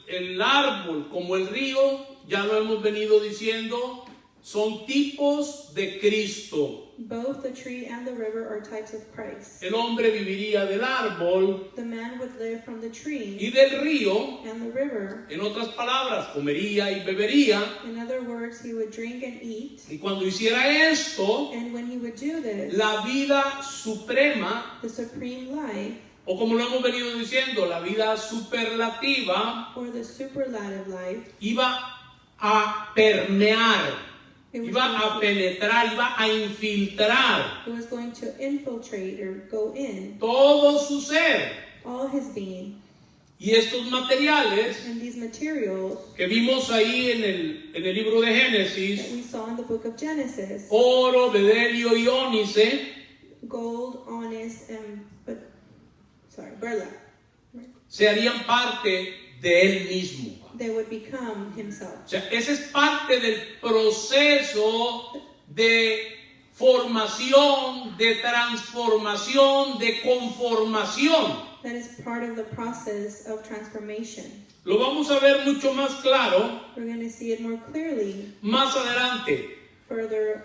el árbol como el río, ya lo hemos venido diciendo, son tipos de Cristo. Both the tree and the river are types of Christ. El hombre viviría del árbol The man would live from the y tree del río. and the river. En otras palabras, comería y bebería. In other words, he would drink and eat. Y cuando hiciera esto, And when he would do this, la vida suprema, the supreme life, o como lo hemos venido diciendo, la vida superlativa, or the superlative life, iba a permear, it was, iba a going penetrar, iba a infiltrar to, it was going to infiltrate or go in todo su ser. all his being. Y estos materiales And these materials que vimos ahí en el libro de that Génesis, we saw in the book of Genesis, oro, bedelio y ónice, gold, onyx, and burlap, se harían parte de él mismo. they would become himself. O sea, ese es parte del proceso de formación, de transformación, de conformación. That is part of the process of transformation. Lo vamos a ver mucho más claro We're going to see it more clearly más adelante. further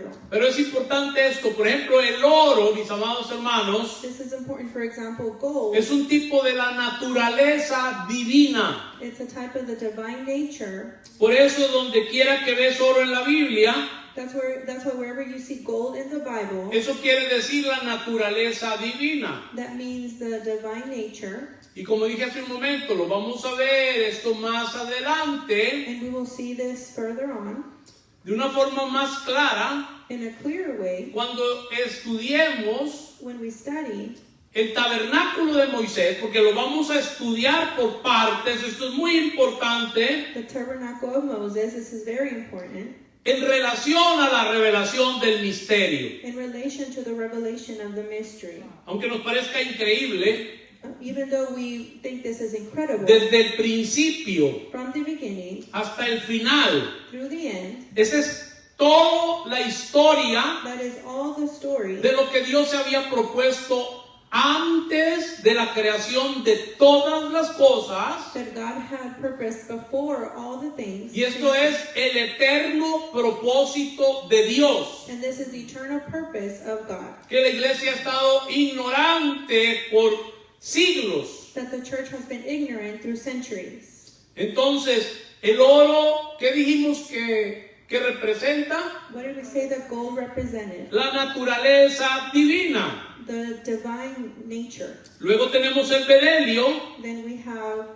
on. Pero es importante esto. Por ejemplo, el oro, mis amados hermanos, This is important. For example, gold. es un tipo de la naturaleza divina. It's a type of the divine nature. Por eso, donde quiera que ves oro en la Biblia, That's why wherever you see gold in the Bible, eso quiere decir la naturaleza divina. that means the divine nature. Y como dije hace un momento, lo vamos a ver esto más adelante, And we will see this further on de una forma más clara, in a clearer way cuando estudiemos when we study el tabernáculo de Moisés, porque lo vamos a estudiar por partes. Esto es muy importante the tabernacle of Moses. This is very important en relación a la revelación del misterio. in relation to the revelation of the mystery. Aunque nos parezca increíble, Even though we think this is incredible, desde el principio from the beginning hasta el final, through the end, esa es toda la historia that is all the story de lo que Dios se había propuesto antes de la creación de todas las cosas. that God had purposed before all the things. Y esto es el eterno propósito de Dios, And this is the eternal purpose of God, que la iglesia ha estado ignorante por siglos. that the church has been ignorant through centuries. Entonces, el oro, ¿qué dijimos que representa? What did we say that gold represented? La naturaleza divina. The divine nature. Luego tenemos el bedelio. Then we have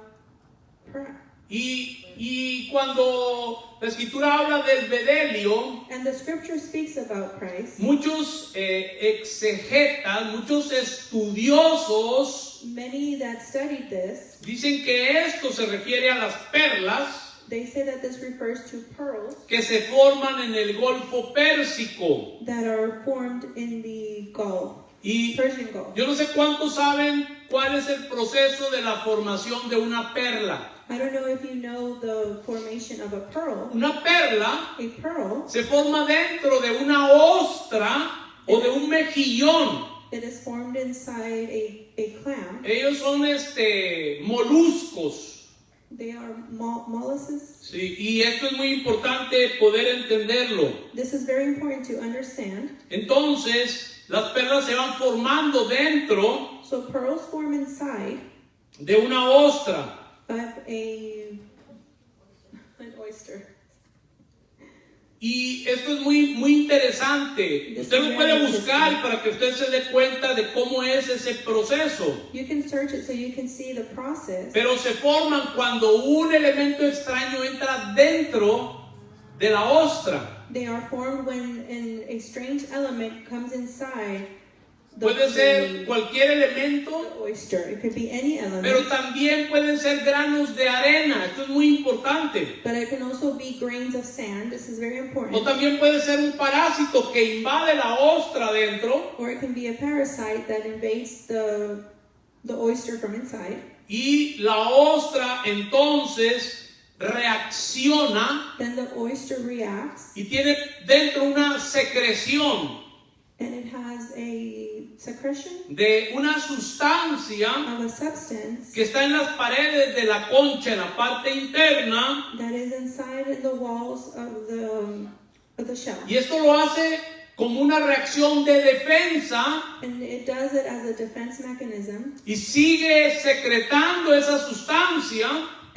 prayer. Y cuando la escritura habla del bedelio, And the scripture speaks about Christ. muchos exegetas, muchos estudiosos Many that studied this, dicen que esto se refiere a las perlas they say that this refers to pearls que se forman en el Golfo Pérsico. that are formed in the Gulf, Y Persian Gulf. yo no sé cuántos saben cuál es el proceso de la formación de una perla. I don't know if you know the formation of a pearl. Una perla A pearl, se forma dentro de una ostra o de un mejillón. it is formed inside a clam. Ellos son moluscos. They are mollusks. Sí, y esto es muy importante poder entenderlo. This is very important to understand. Entonces, las perlas se van formando dentro So pearls form inside de una ostra. of an oyster. Y esto es muy interesante. Usted lo puede buscar para que usted se dé cuenta de cómo es ese proceso. You can search it so you can see the process. Pero se forman cuando un elemento extraño entra dentro de la ostra. They are formed when a strange element comes inside Puede ser cualquier elemento, oyster. It could be any element. pero también pueden ser granos de arena. Esto es muy importante. But it can also be grains of sand. This is very O important. también puede ser un parásito que invade la ostra dentro Or it can be a parasite that invades the oyster from inside. y la ostra entonces reacciona Then the oyster reacts, y tiene dentro una secreción and it has a secretion de una sustancia of a substance que está en las paredes de la concha, en la parte interna, that is inside in the walls of the shell. y esto lo hace como una reacción de defensa And it does it as a defense mechanism, y sigue secretando esa sustancia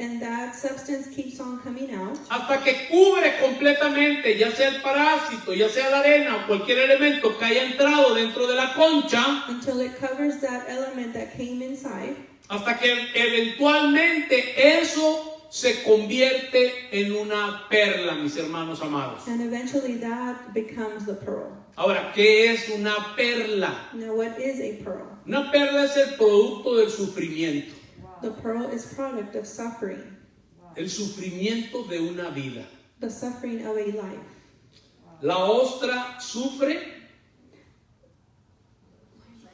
and that substance keeps on coming out hasta que cubre completamente, ya sea el parásito, ya sea la arena o cualquier elemento que haya entrado dentro de la concha, until it covers that element that came inside, hasta que eventualmente eso se convierte en una perla, mis hermanos amados. and eventually that becomes the pearl. Ahora, ¿qué es una perla? Now, what is a pearl? Una perla es el producto del sufrimiento, The pearl is product of suffering, el sufrimiento de una vida. the suffering of a life. La ostra sufre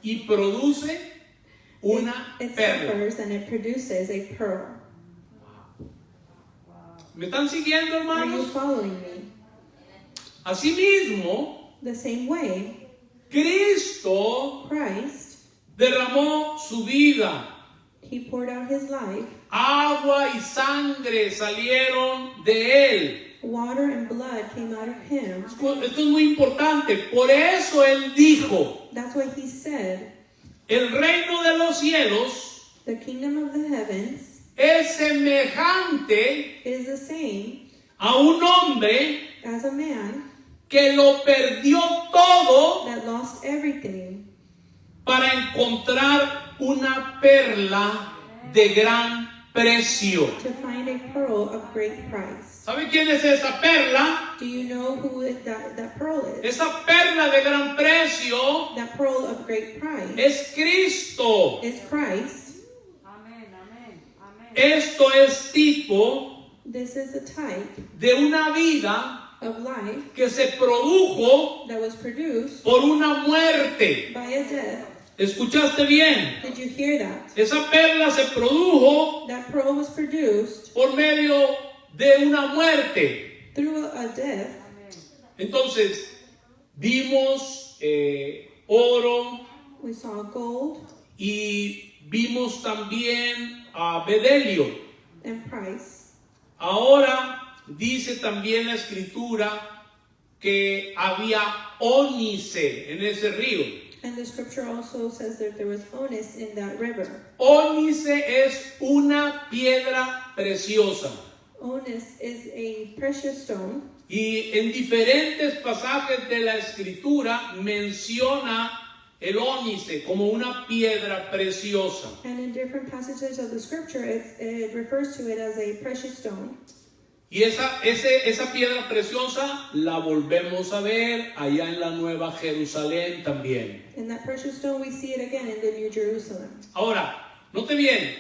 y produce una It perla. suffers and it produces a pearl. ¿Me están siguiendo, Are you hermanos? following me? Asimismo, The same way, Cristo Christ, derramó su vida. He poured out His life. Agua y sangre salieron de Él. Water and blood came out of Him. Esto es muy importante. Por eso Él dijo, That's why He said, el reino de los cielos the kingdom of the heavens es semejante is the same a un hombre as a man que lo perdió todo that lost everything para encontrar una perla de gran precio. to find a pearl of great price. ¿Sabe quién es esa perla? Do you know who that pearl is? Esa perla de gran precio That pearl of great price es Cristo. is Christ. Esto es tipo This is a type de una vida of life que se produjo that was produced por una muerte. by a death. ¿Escuchaste bien? Did you hear that? Esa perla se produjo That pearl was produced por medio de una muerte. through a death. Entonces, vimos oro We saw gold y vimos también a bedelio. and price. Ahora dice también la escritura que había ónice en ese río. And the scripture also says that there was onyx in that river. Ónice es una piedra preciosa. Onyx is a precious stone. Y en diferentes pasajes de la escritura menciona el ónice como una piedra preciosa. And in different passages of the scripture, it refers to it as a precious stone. Y esa piedra preciosa la volvemos a ver allá en la Nueva Jerusalén también. And that precious stone, we see it again in the New Jerusalem. Ahora, note bien,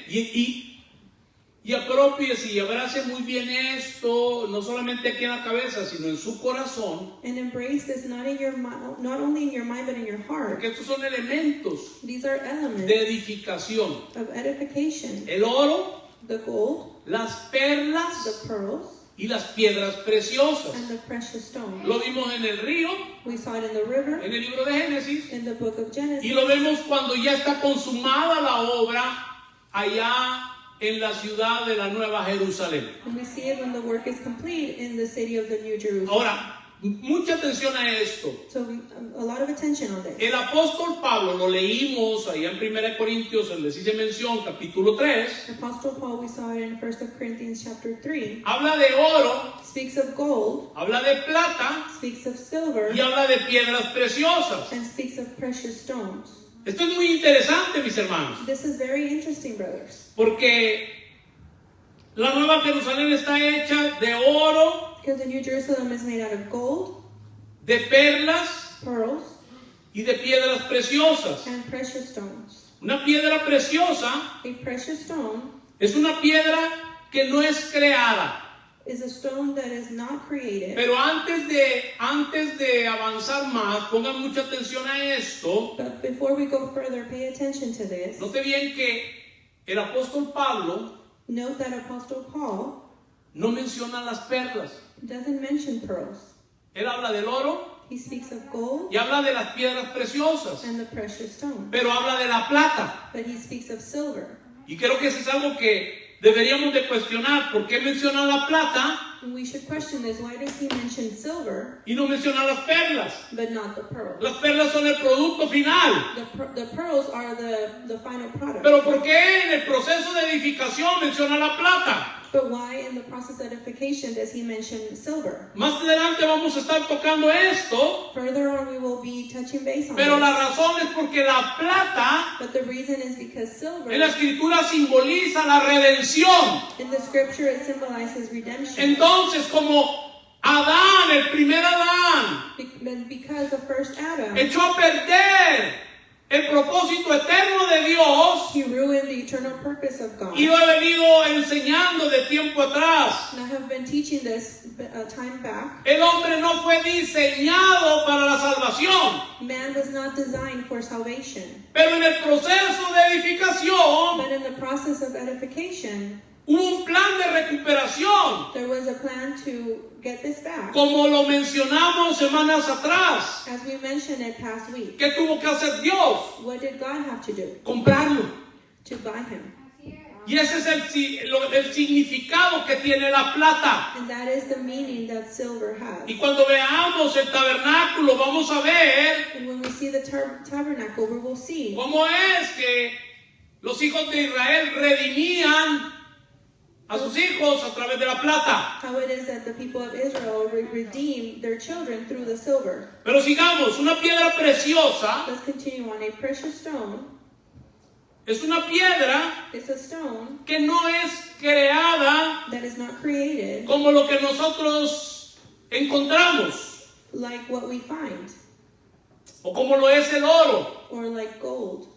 y apropiese y abrace muy bien esto, no solamente aquí en la cabeza, sino en su corazón, And embrace this not only in your mind, but in your heart. porque estos son elementos These are elements de edificación. of edification. El oro, The gold, las perlas the pearls, y las piedras preciosas. and the precious stone. Lo vimos en el río, We saw it in the river, en el libro de Génesis, in the book of y Genesis. lo vemos cuando ya está consumada la obra allá en la ciudad de la Nueva Jerusalén. And we see it when the work is complete in the city of the New Jerusalem. Ahora, mucha atención a esto. So a lot of attention on this. El apóstol Pablo, lo leímos allá en 1 Corintios, les hice mención, capítulo 3, Apostle Paul, we saw it in 1 Corinthians chapter 3, habla de oro, speaks of gold, habla de plata speaks of silver, y habla de piedras preciosas. and speaks of precious stones. Esto es muy interesante, mis hermanos, This is very interesting, brothers, porque la Nueva Jerusalén está hecha de oro, because the New Jerusalem is made out of gold, de perlas pearls, y de piedras preciosas. and precious stones. Una piedra preciosa A precious stone es una piedra que no es creada. is a stone that is not created. Pero antes de avanzar más, pongan mucha atención a esto. But before we go further, pay attention to this. Note bien que el apóstol Pablo Note that Apostle Paul no menciona las perlas. doesn't mention pearls. Él habla del oro He speaks of gold y habla de las piedras preciosas, and the precious stone. pero habla de la plata. But he speaks of silver. Y creo que eso es algo que deberíamos de cuestionar. ¿Por qué menciona la plata And we should question this. Why does he mention silver y no menciona las perlas? but not the pearls? Las perlas son el producto final. The pearls are the final product. Pero ¿por qué en el proceso de edificación menciona la plata? But why in the process of edification does he mention silver? Más adelante vamos a estar tocando esto, Further on we will be touching base on pero this. la razón es porque la plata But the reason is because silver en la escritura simboliza la redención. in the scripture it symbolizes redemption. Entonces, como Adán, el primer Adán, Because the first Adam, echó a perder el propósito eterno de Dios, he ruined the eternal purpose of God. y lo he venido enseñando de tiempo atrás. And I have been teaching this time back. El hombre no fue diseñado para la salvación, Man was not designed for salvation. pero en el proceso de edificación But in the process of edification, hubo un plan de recuperación, there was a plan to get this back. como lo mencionamos semanas atrás. As we mentioned it past week, ¿Qué tuvo que hacer Dios? what did God have to do? Comprarlo. To buy him. Y ese es el significado que tiene la plata. And that is the meaning that silver has. Y cuando veamos el tabernáculo, vamos a ver And when we see the tabernacle, we will see cómo es que los hijos de Israel redimían a sus hijos a través de la plata. how it is that the people of Israel redeem their children through the silver. Pero sigamos, una piedra preciosa Let's continue on. A precious stone es una piedra is a stone que no es creada that is not created como lo que nosotros encontramos, like what we find, o como lo es el oro. or like gold.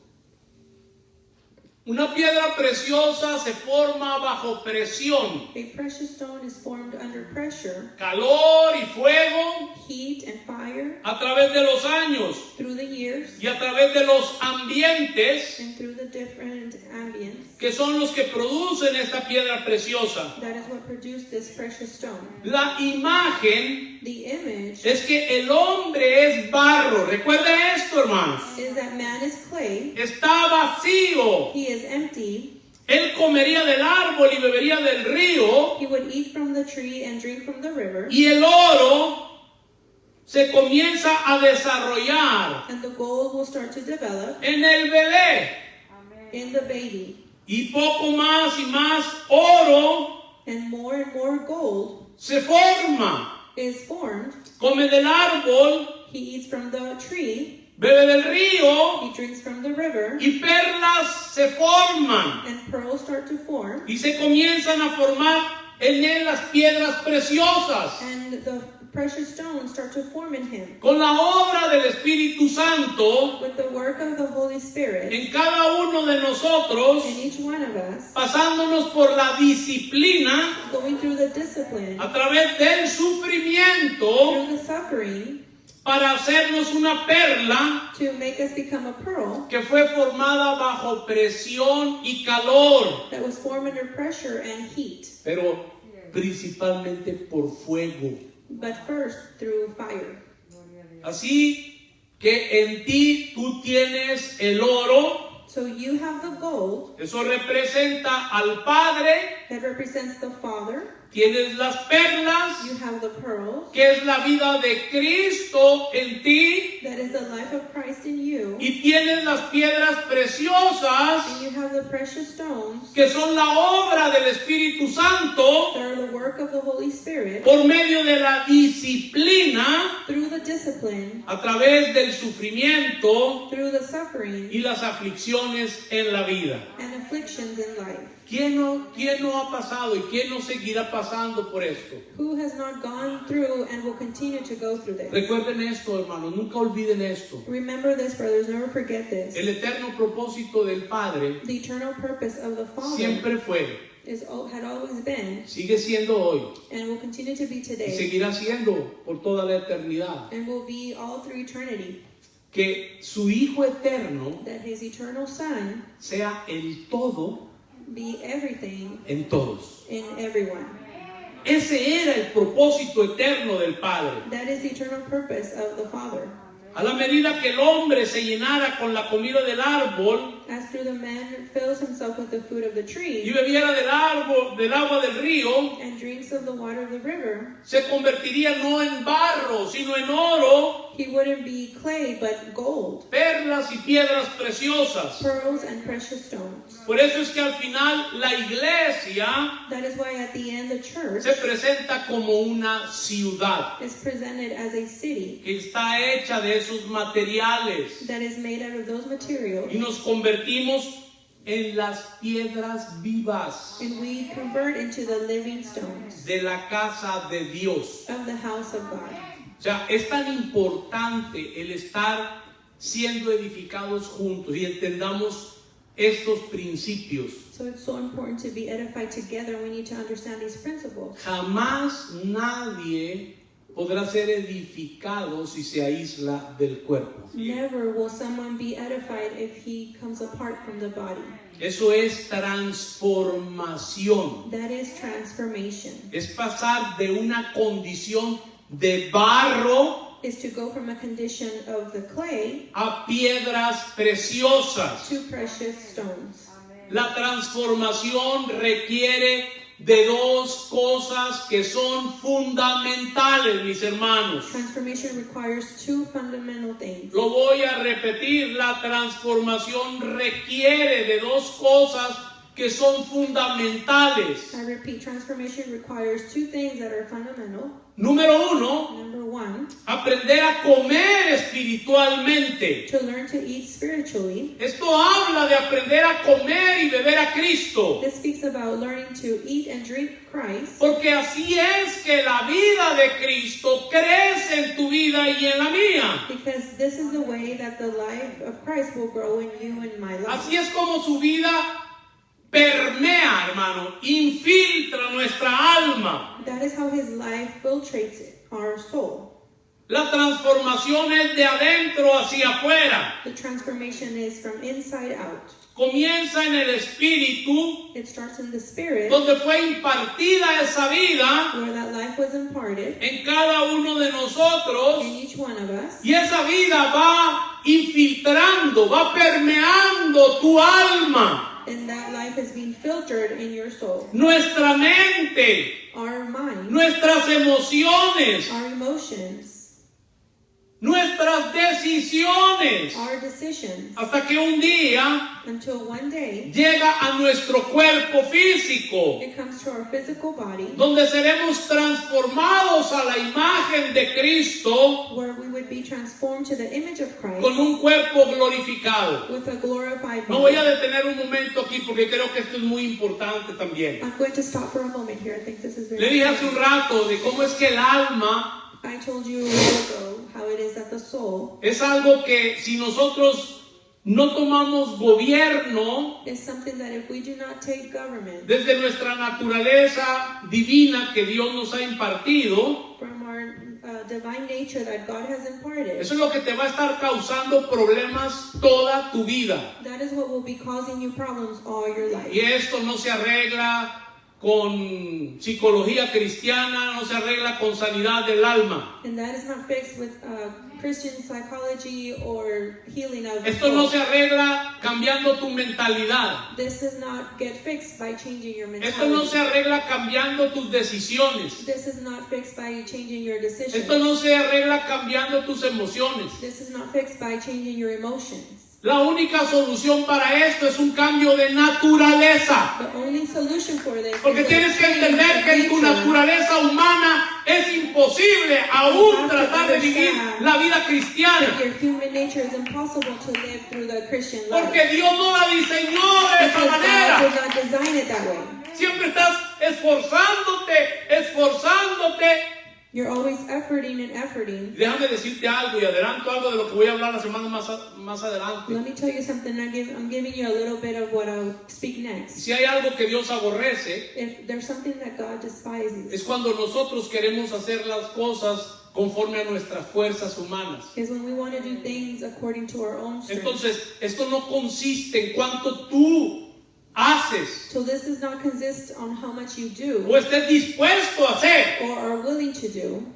Una piedra preciosa se forma bajo presión, A precious stone is formed under pressure, calor y fuego heat and fire, a través de los años through the years y a través de los ambientes and through the different ambience. que son los que producen esta piedra preciosa. That is what produced this precious stone. La imagen The image es que el hombre es barro. Recuerda esto, hermanos. is that man is clay, Está vacío. he is empty, Él comería del árbol y bebería del río, he would eat from the tree and drink from the river, y el oro se comienza a desarrollar and the gold will start to develop en el bebé. in the baby. Y poco más y más oro And more gold se forma. is formed. Come del árbol, He eats from the tree, bebe del río, he drinks from the river, y perlas se forman. and pearls start to form, Y se comienzan a formar en él las piedras preciosas. and the precious stones start to form in him. Con la obra del Espíritu Santo With the work of the Holy Spirit en cada uno de nosotros, in each one of us, pasándonos por la disciplina going through the discipline, a través del sufrimiento through the suffering, para hacernos una perla to make us become a pearl que fue formada bajo presión y calor, that was formed under pressure and heat, pero principalmente por fuego. but first through fire. Así que en ti tú tienes el oro. So you have the gold Eso representa al Padre. that represents the Father, Tienes las perlas, you have the pearls, que es la vida de Cristo en ti. that is the life of Christ in you, Y tienes las piedras preciosas, and you have the precious stones que son la obra del Espíritu Santo, that are the work of the Holy Spirit, por medio de la disciplina, through the discipline, a través del sufrimiento through the suffering, y las aflicciones en la vida. and afflictions in life. ¿Quién no ha pasado y quién no seguirá pasando por esto? Who has not gone through and will continue to go through this? Recuerden esto, hermanos, nunca olviden esto. Remember this, brothers, never forget this. El eterno propósito del Padre The eternal purpose of the Father siempre fue, had always been sigue siendo hoy and will continue to be y today seguirá siendo por toda la eternidad, and will be all through eternity, que su Hijo eterno that his eternal Son sea el todo be everything en todos. in everyone. Ese era el propósito eterno del Padre. That is the eternal purpose of the Father. A la medida que el hombre se llenara con la comida del árbol As through the man fills himself with the food of the y tree bebiera del agua del río, and drinks of the water of the river, se convertiría no en barro, sino en oro, he wouldn't be clay but gold, perlas y piedras preciosas. pearls and precious stones. Por eso es que al final la iglesia That is why at the end the church se presenta como una ciudad is presented as a city que está hecha de esos materiales that is made out of those materials, y nos convertimos en las piedras vivas and we convert into the living stones de la casa de Dios. of the house of God. O sea, es tan importante el estar siendo edificados juntos y entendamos estos principios. So it's so important to be edified together. We need to understand these principles. Jamás nadie podrá ser edificado si se aísla del cuerpo. Never will someone be edified if he comes apart from the body. Eso es transformación. That is transformation. Es pasar de una condición de barro Is to go from a condition of the clay a piedras preciosas. to precious stones. La transformación requiere de dos cosas que son fundamentales, mis hermanos. Transformation requires two fundamental things. Lo voy a repetir, la transformación requiere de dos cosas que son fundamentales. I repeat, transformation requires two things that are fundamental. Número uno, Number one, aprender a comer espiritualmente. to learn to eat spiritually. Esto habla de aprender a comer y beber a Cristo. This speaks about learning to eat and drink Christ. Porque así es que la vida de Cristo crece en tu vida y en la mía. Because this is the way that the life of Christ will grow in you and my life. Así es como su vida permea, hermano, infiltra nuestra alma. That is how his life filtrates our soul. La transformación es de adentro hacia afuera. The transformation is from inside out. Comienza en el espíritu, It starts in the spirit, donde fue impartida esa vida where that life was imparted en cada uno de nosotros. in each one of us. Y esa vida va infiltrando, va permeando tu alma, And that life is being filtered in your soul. nuestra mente, Our mind, nuestras emociones, our emotions, nuestras decisiones, our decisions, hasta que un día until one day llega a nuestro cuerpo físico, it comes to our physical body, donde seremos transformados a la imagen de Cristo where we would be transformed to the image of Christ con un cuerpo glorificado. with a glorified Me voy a body. detener un momento aquí porque creo que esto es muy importante también. I'm going to stop for a moment here. I think this is Le very dije hace un important. rato de cómo es que el alma I told you a while ago how it is that the soul es algo que si nosotros no tomamos gobierno is something that if we do not take government desde nuestra naturaleza divina que Dios nos ha impartido, from our divine nature that God has imparted, eso es lo que te va a estar causando problemas toda tu vida. that is what will be causing you problems all your life. Y esto no se arregla con psicología cristiana, no se arregla con sanidad del alma. And that is not fixed with Christian psychology or healing of the Esto no soul. se arregla cambiando tu mentalidad. This does not get fixed by changing your Esto no mentality. se arregla cambiando tus decisiones. This is not fixed by changing your decisions. Esto no se arregla cambiando tus emociones. This is not fixed by changing your emotions. La única solución para esto es un cambio de naturaleza. The only solution for this Porque is a tienes que change entender of que en tu nature. naturaleza humana es imposible aún tratar de vivir la vida cristiana. Your human nature is impossible to live through the Christian life. Porque Dios no la diseñó de esa Because God manera. did not design it that way. Siempre estás esforzándote. You're always efforting and efforting. Déjame decirte algo y adelanto algo de lo que voy a hablar la semana más adelante. Let me tell you something. I'm giving you a little bit of what I'll speak next. Si hay algo que Dios aborrece, If there's something that God despises, es cuando nosotros queremos hacer las cosas conforme a nuestras fuerzas humanas. is when we want to do things according to our own strength. Entonces, esto no consiste en cuánto tú haces So this does not consist on how much you do o estés dispuesto a hacer. or are willing to do.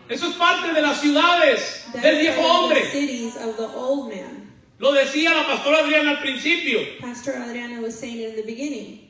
Eso es parte de las ciudades That del is viejo part of the hombre. cities of the old man. Lo decía la pastora Adriana al principio. Pastor Adriana was saying it in the beginning.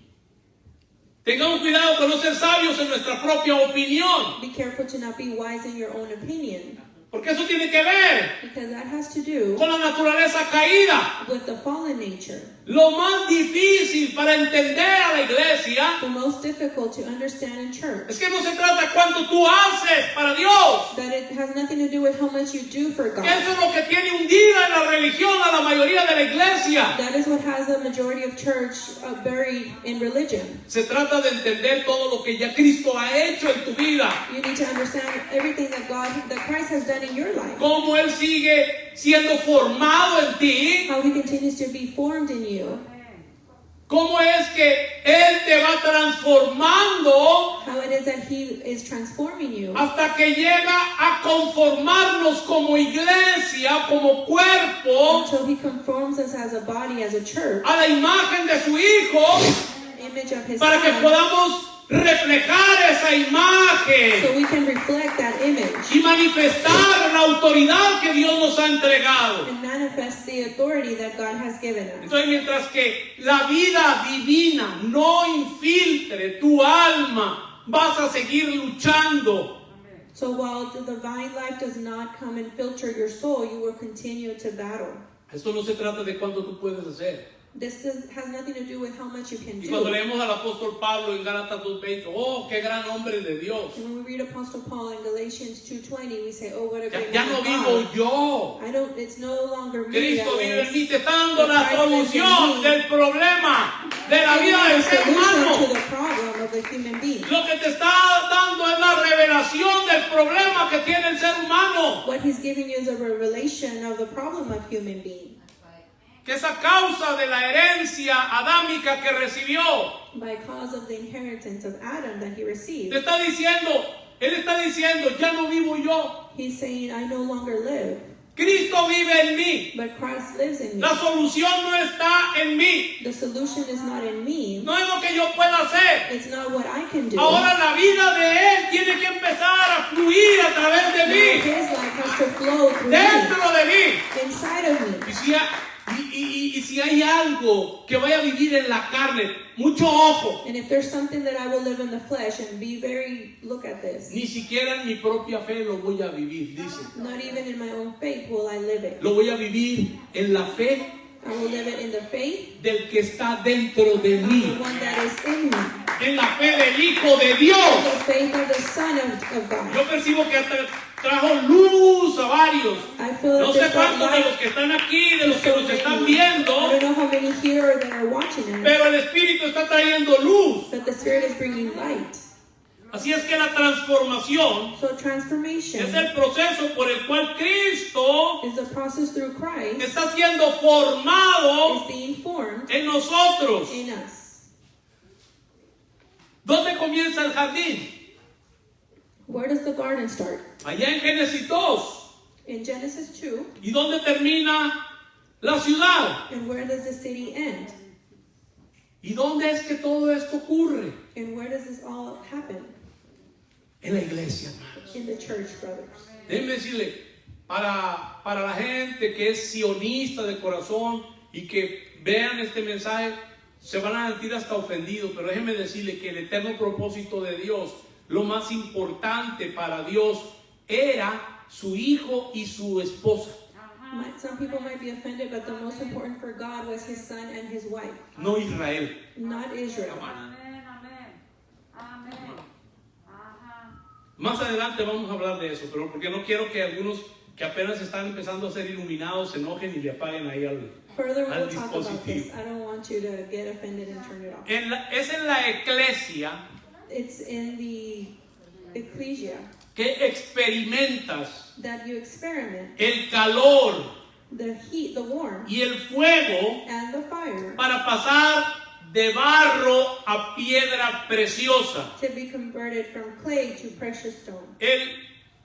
Tengamos cuidado con no ser sabios en nuestra propia opinión, Be careful to not be wise in your own opinion, porque eso tiene que ver because that has to do con la naturaleza caída. with the fallen nature. Lo más difícil para entender a la iglesia The most difficult to understand in church. es que no se trata cuánto tú haces para Dios. That it has nothing to do with how much you do for Que God. eso es lo que tiene hundida en la religión a la mayoría de la iglesia. That is what has the majority of church buried in religion. Se trata de entender todo lo que ya Cristo ha hecho en tu vida. You need to understand everything that Christ has done in your life. Cómo Él sigue siendo formado en ti. How He continues to be formed in you. Cómo es que Él te va transformando How it is that He is transforming you. hasta que llega a conformarnos como iglesia, como cuerpo, Until He conforms us as a body, as a church, a la imagen de su Hijo, image of His para que Son, podamos reflejar esa imagen so we can reflect that image y manifestar la autoridad que Dios nos ha entregado. and manifest the authority that God has given us. Entonces, mientras que la vida divina no infiltre tu alma, vas a seguir luchando. So while the divine life does not come and filter your soul, you will continue to battle. Esto no se trata de cuánto tú puedes hacer. This has nothing to do with how much you can Y cuando do. leemos al apóstol Pablo en Gálatas 2:20, oh, qué gran hombre de Dios. And when we read Apostle Paul in Galatians 2:20, we say, "Oh, what a great Ya man no of vivo God." yo. It's no longer me Cristo that vive en lives. mí, te está dando la solución del problema de la vida del It's ser the solution humano. to the problem of the human being. Lo que te está dando es la revelación del problema que tiene el ser humano. What He's giving you is a revelation of the problem of human being. Que es a causa de la herencia adámica que recibió. By cause of the inheritance of Adam that he received. Él está diciendo, ya no vivo yo. He's saying, I no longer live, Cristo vive en mí. but Christ lives in me. La solución no está en mí. The solution is not in me. No es lo que yo pueda hacer. It's not what I can do. Ahora la vida de Él tiene que empezar a fluir a través de Now mí. His life has to flow through me, Dentro de mí. inside of me. Y si hay algo que vaya a vivir en la carne, mucho ojo. And if there's something that I will live in the flesh, and look at this. Ni siquiera en mi propia fe lo voy a vivir, dice. Not even in my own faith will I live it. Lo voy a vivir en la fe I will live it in the faith del que está dentro de of mí. the one that is in me. En la fe del Hijo de Dios. The faith of the Son of God. Yo percibo que hasta trajo luz a varios. I feel No that sé this brought cuántos de los light que están aquí, de los to que so nos están many. viendo, I don't know how many here that are watching us, pero el Espíritu está trayendo luz. but the Spirit is bringing light. Así es que la transformación So transformation es el proceso por el cual Cristo is the process through Christ está siendo formado is being formed en nosotros. in us. ¿Dónde comienza el jardín? Where does the garden start? Allá en Génesis 2. In Genesis 2. ¿Y dónde termina la ciudad? And where does the city end? ¿Y dónde es que todo esto ocurre? And where does this all happen? En la iglesia, hermanos. In the church, brothers. Déjenme decirle, para la gente que es sionista de corazón y que vean este mensaje, se van a sentir hasta ofendidos, pero déjenme decirle que el eterno propósito de Dios, lo más importante para Dios era su hijo y su esposa. Some people might be offended, but the most important for God was his son and his wife, no Israel. not Israel. Amén, amén. Amén. Ajá. Más adelante vamos a hablar de eso, pero porque no quiero que algunos que apenas están empezando a ser iluminados se enojen y le apaguen ahí al Further, al we'll talk about this. dispositivo. I don't want you to get offended and turn it off. Es en la eclesia It's in the ecclesia que experimentas that you experiment el calor the heat, the warmth, y el fuego and the fire para pasar de barro a piedra preciosa. to be converted from clay to precious stone.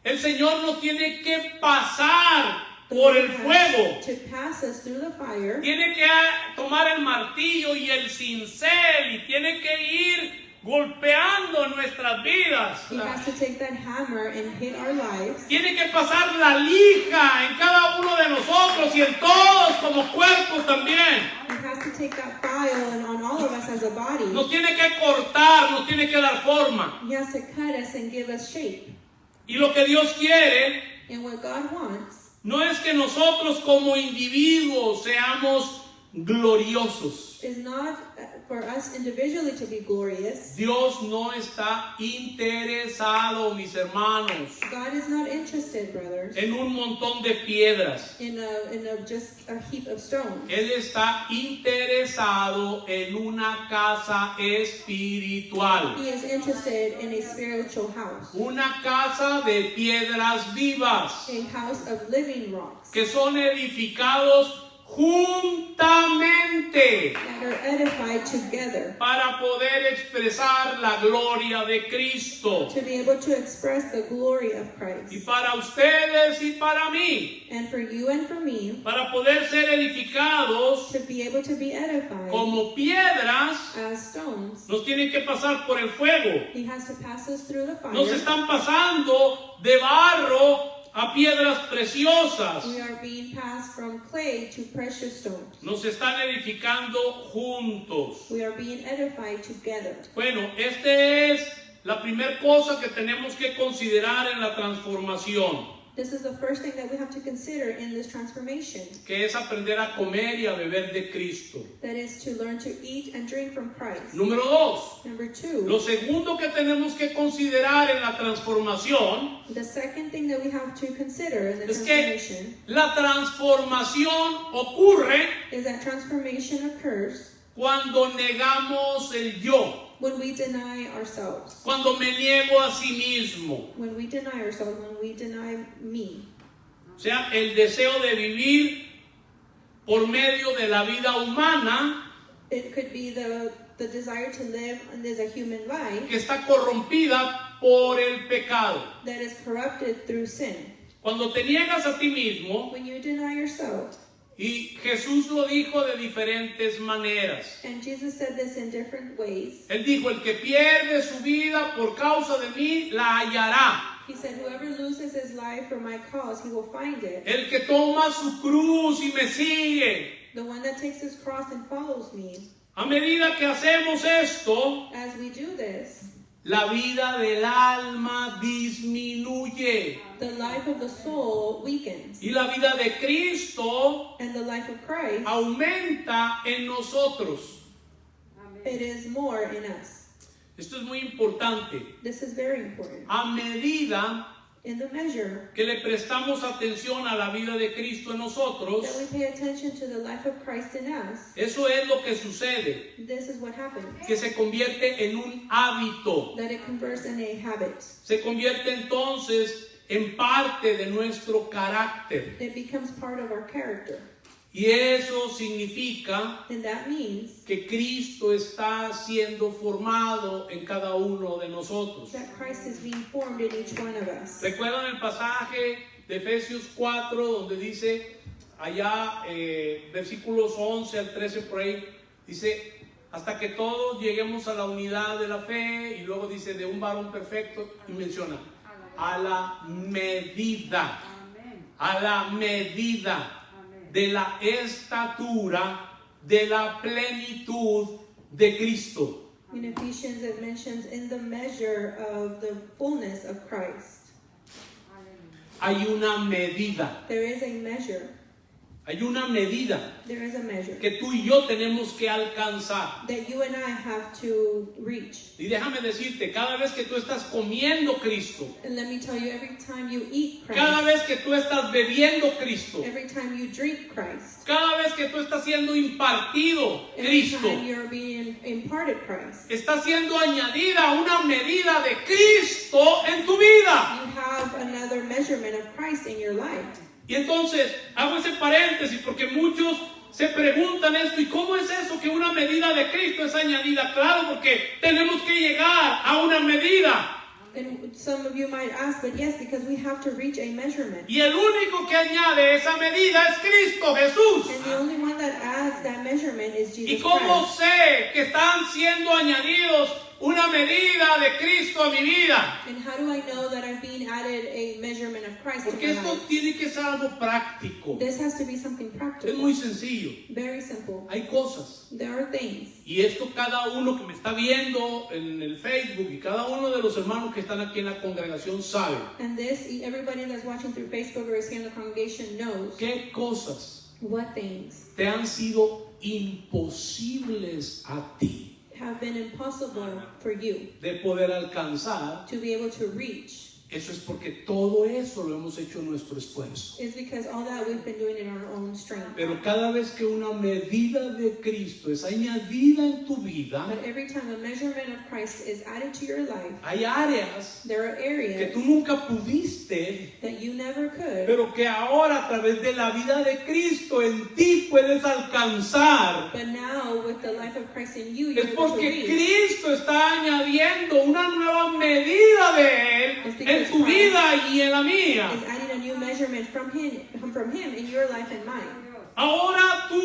El Señor nos tiene que pasar The por Lord el fuego. has to pass us through the fire. Tiene que tomar el martillo y el cincel y tiene que ir golpeando nuestras vidas. He has to take that hammer and hit our lives. Tiene que pasar la lija en cada uno de nosotros y en todos como cuerpos también. He has to take that file and on all of us as a body. Nos tiene que cortar, nos tiene que dar forma. He has to cut us and give us shape. Y lo que Dios quiere And what God wants no es que nosotros como individuos seamos gloriosos. is not for us individually to be glorious. Dios no está interesado, mis hermanos, God is not interested, brothers, en un montón de piedras. in just a heap of stones. Él está interesado en una casa espiritual. He is interested in a spiritual house, Una casa de piedras vivas a house of living rocks que son edificados juntamente that are edified together para poder expresar la gloria de Cristo. to be able to express the glory of Y Christ. para ustedes y para mí, And for you and for me, para poder ser edificados to be able to be edified como piedras, as stones, nos tienen que pasar por el fuego. he has to pass us through the Nos fire. están pasando de barro a piedras preciosas. We are being passed from clay to precious stones. Nos están edificando juntos. We are being edified together. Bueno, esta es la primera cosa que tenemos que considerar en la transformación, This is the first thing that we have to consider in this transformation. que es aprender a comer y a beber de Cristo. That is to learn to eat and drink from Christ. Número 2. Number 2, Lo segundo que tenemos que considerar en la transformación the second thing that we have to consider in the es que transformation la transformación ocurre is that transformation occurs cuando negamos el yo, when we deny ourselves. cuando me niego a sí mismo. When we deny ourselves, when we deny me. O sea, el deseo de vivir por medio de la vida humana It could be the desire to live as a human life que está corrompida por el pecado. that is corrupted through sin. Cuando te niegas a ti mismo, When you deny yourself, y Jesús lo dijo de diferentes maneras. and Jesus said this in different ways. Él dijo, el que pierde su vida por causa de mí, la hallará. He said, whoever loses his life for my cause, he will find it. El que toma su cruz y me sigue. The one that takes his cross and follows me. A medida que hacemos esto, As we do this, la vida del alma disminuye. the life of the soul weakens, Y la vida de Cristo and the life of Christ, aumenta en nosotros. it is more in us. Esto es muy importante. This is very important. A medida In the measure que le prestamos atención a la vida de Cristo en nosotros, that we pay attention to the life of Christ in us, eso es lo que sucede, this is what happens. que se convierte en un hábito. That it converts in a habit. Se convierte entonces en parte de nuestro carácter. It becomes part of our character. Y eso significa And that means que Cristo está siendo formado en cada uno de nosotros. that Christ is being formed in each one of us. ¿Recuerdan el pasaje de Efesios 4 donde dice allá versículos 11 al 13 por ahí? Dice, hasta que todos lleguemos a la unidad de la fe, y luego dice de un varón perfecto y menciona a la medida, a la medida de la estatura de la plenitud de Cristo. In Ephesians, it mentions in the measure of the fullness of Christ. Hay una medida. There is a measure. Hay una medida There is a measure que tú y yo tenemos que alcanzar. that you and I have to reach. Y déjame decirte, cada vez que tú estás comiendo Cristo, And let me tell you, every time you eat cada Christ, vez que tú estás bebiendo Cristo, every time you drink Christ, cada vez que tú estás siendo impartido every Cristo, time you're being imparted Christ, está siendo añadida una medida de Cristo en tu vida. you have another measurement of Christ in your life. Y entonces hago ese paréntesis porque muchos se preguntan esto, ¿y cómo es eso que una medida de Cristo es añadida? Claro, porque tenemos que llegar a una medida. And some of you might ask, but yes, because we have to reach a measurement. Y el único que añade esa medida es Cristo Jesús. And the only one that adds that measurement is ¿Y Jesus cómo Christ. sé que están siendo añadidos una medida de Cristo a mi vida? And how do I know that I'm being added a measurement of Christ to Porque my esto life? tiene que ser algo práctico. This has to be something Es practical. muy sencillo. Very simple. Hay cosas. There are things. Y esto cada uno que me está viendo en el Facebook y cada uno de los hermanos que están aquí en la congregación sabe. And this, everybody that's watching through Facebook or is here in the congregation knows ¿Qué cosas what things te han sido imposibles a ti have been impossible for you de poder alcanzar? to be able to reach. Eso es porque todo eso lo hemos hecho en nuestro esfuerzo. Is because all that we've been doing in our own strength. Pero cada vez que una medida de Cristo es añadida en tu vida, But every time a measurement of Christ is added to your life, hay áreas there are que areas tú nunca pudiste, that you never could, pero que ahora a través de la vida de Cristo en ti puedes alcanzar. but now with the life of Christ in you, you're Es able to porque reach. Cristo está añadiendo una nueva medida de Él en tu vida y en la mía. Is adding a new measurement from him in your life and mine. Ahora tú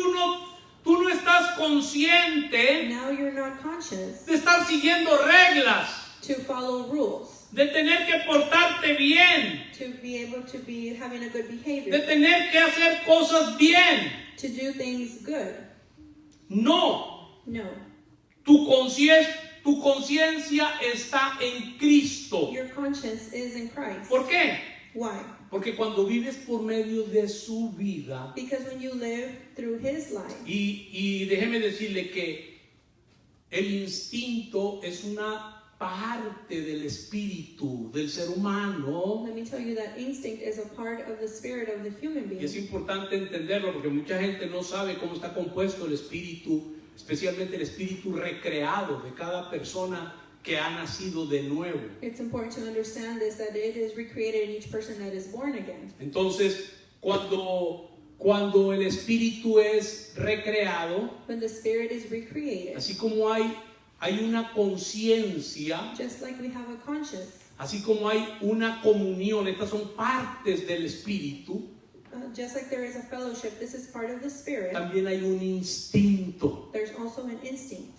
no estás consciente Now you're not conscious de estar siguiendo reglas, to follow rules, de tener que portarte bien, to be able to be having a good de behavior, tener que hacer cosas bien. to do things good. No, No, tu conciencia está en Cristo. your conscience is in Christ. ¿Por qué? Why? Porque cuando vives por medio de su vida, Because when you live through his life, y déjeme decirle que el instinto es una parte del espíritu del ser humano. let me tell you that instinct is a part of the spirit of the human Y es being. importante entenderlo porque mucha gente no sabe cómo está compuesto el espíritu, especialmente el espíritu recreado de cada persona que ha nacido de nuevo. It's important to understand this, that it is recreated in each person that is born again. Entonces, cuando el espíritu es recreado, When the spirit is recreated, así como hay una conciencia, just like we have a conscience, así como hay una comunión, estas son partes del espíritu, just like there is a fellowship, this is part of the spirit. también hay un instinto. There's also an instinct.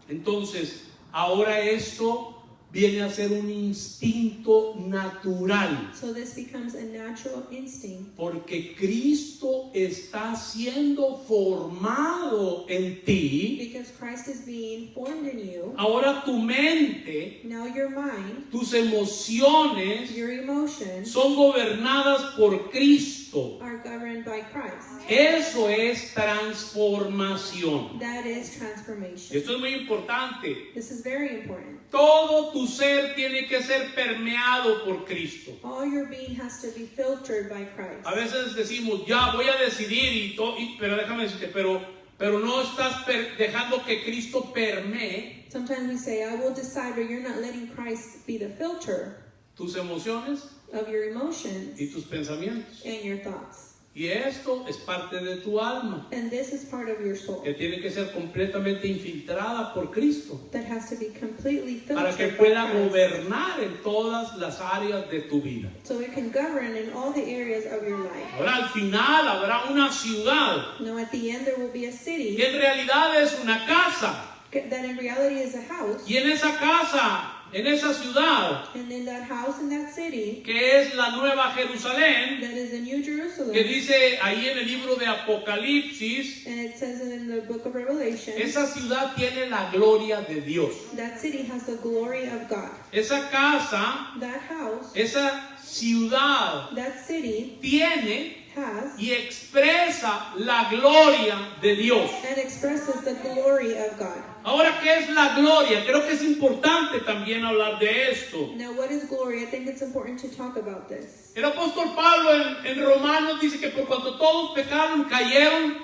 Entonces, ahora esto viene a ser un instinto natural, So this becomes a natural instinct porque Cristo está siendo formado en ti. because Christ is being formed in you. Ahora tu mente, Now your mind, tus emociones your emotions son gobernadas por Cristo. are governed by Christ. Eso es transformación. That is transformation. Esto es muy importante. This is very important. Todo tu ser tiene que ser permeado por Cristo. All your being has to be filtered by Christ. A veces decimos, ya voy a decidir, pero déjame decirte, pero no estás dejando que Cristo permee Sometimes we say, I will decide, but you're not letting Christ be the filter tus emociones of your emotions y tus pensamientos. and your thoughts. Y esto es parte de tu alma, And this is part of your soul que tiene que ser completamente infiltrada por Cristo, that has to be completely para que filtered by pueda Christ, gobernar en todas las áreas de tu vida. so it can govern in all the areas of your life. Ahora al final habrá una ciudad, Now at the end there will be a y city en realidad es una casa, that in reality is a house, y en esa casa, en esa ciudad, and in that house, in that city, que es la Nueva Jerusalén, that is the New Jerusalem, que dice ahí en el libro de Apocalipsis, and it says in the book of Revelation, esa ciudad tiene la gloria de Dios. that city has the glory of God. Esa casa, That house, esa ciudad that city tiene has y expresa la gloria de Dios. and expresses the glory of God. Ahora, ¿qué es la gloria? Creo que es importante también hablar de esto. Now, what is glory? I think it's important to talk about this. El apóstol Pablo en Romanos dice que por cuanto todos pecaron, cayeron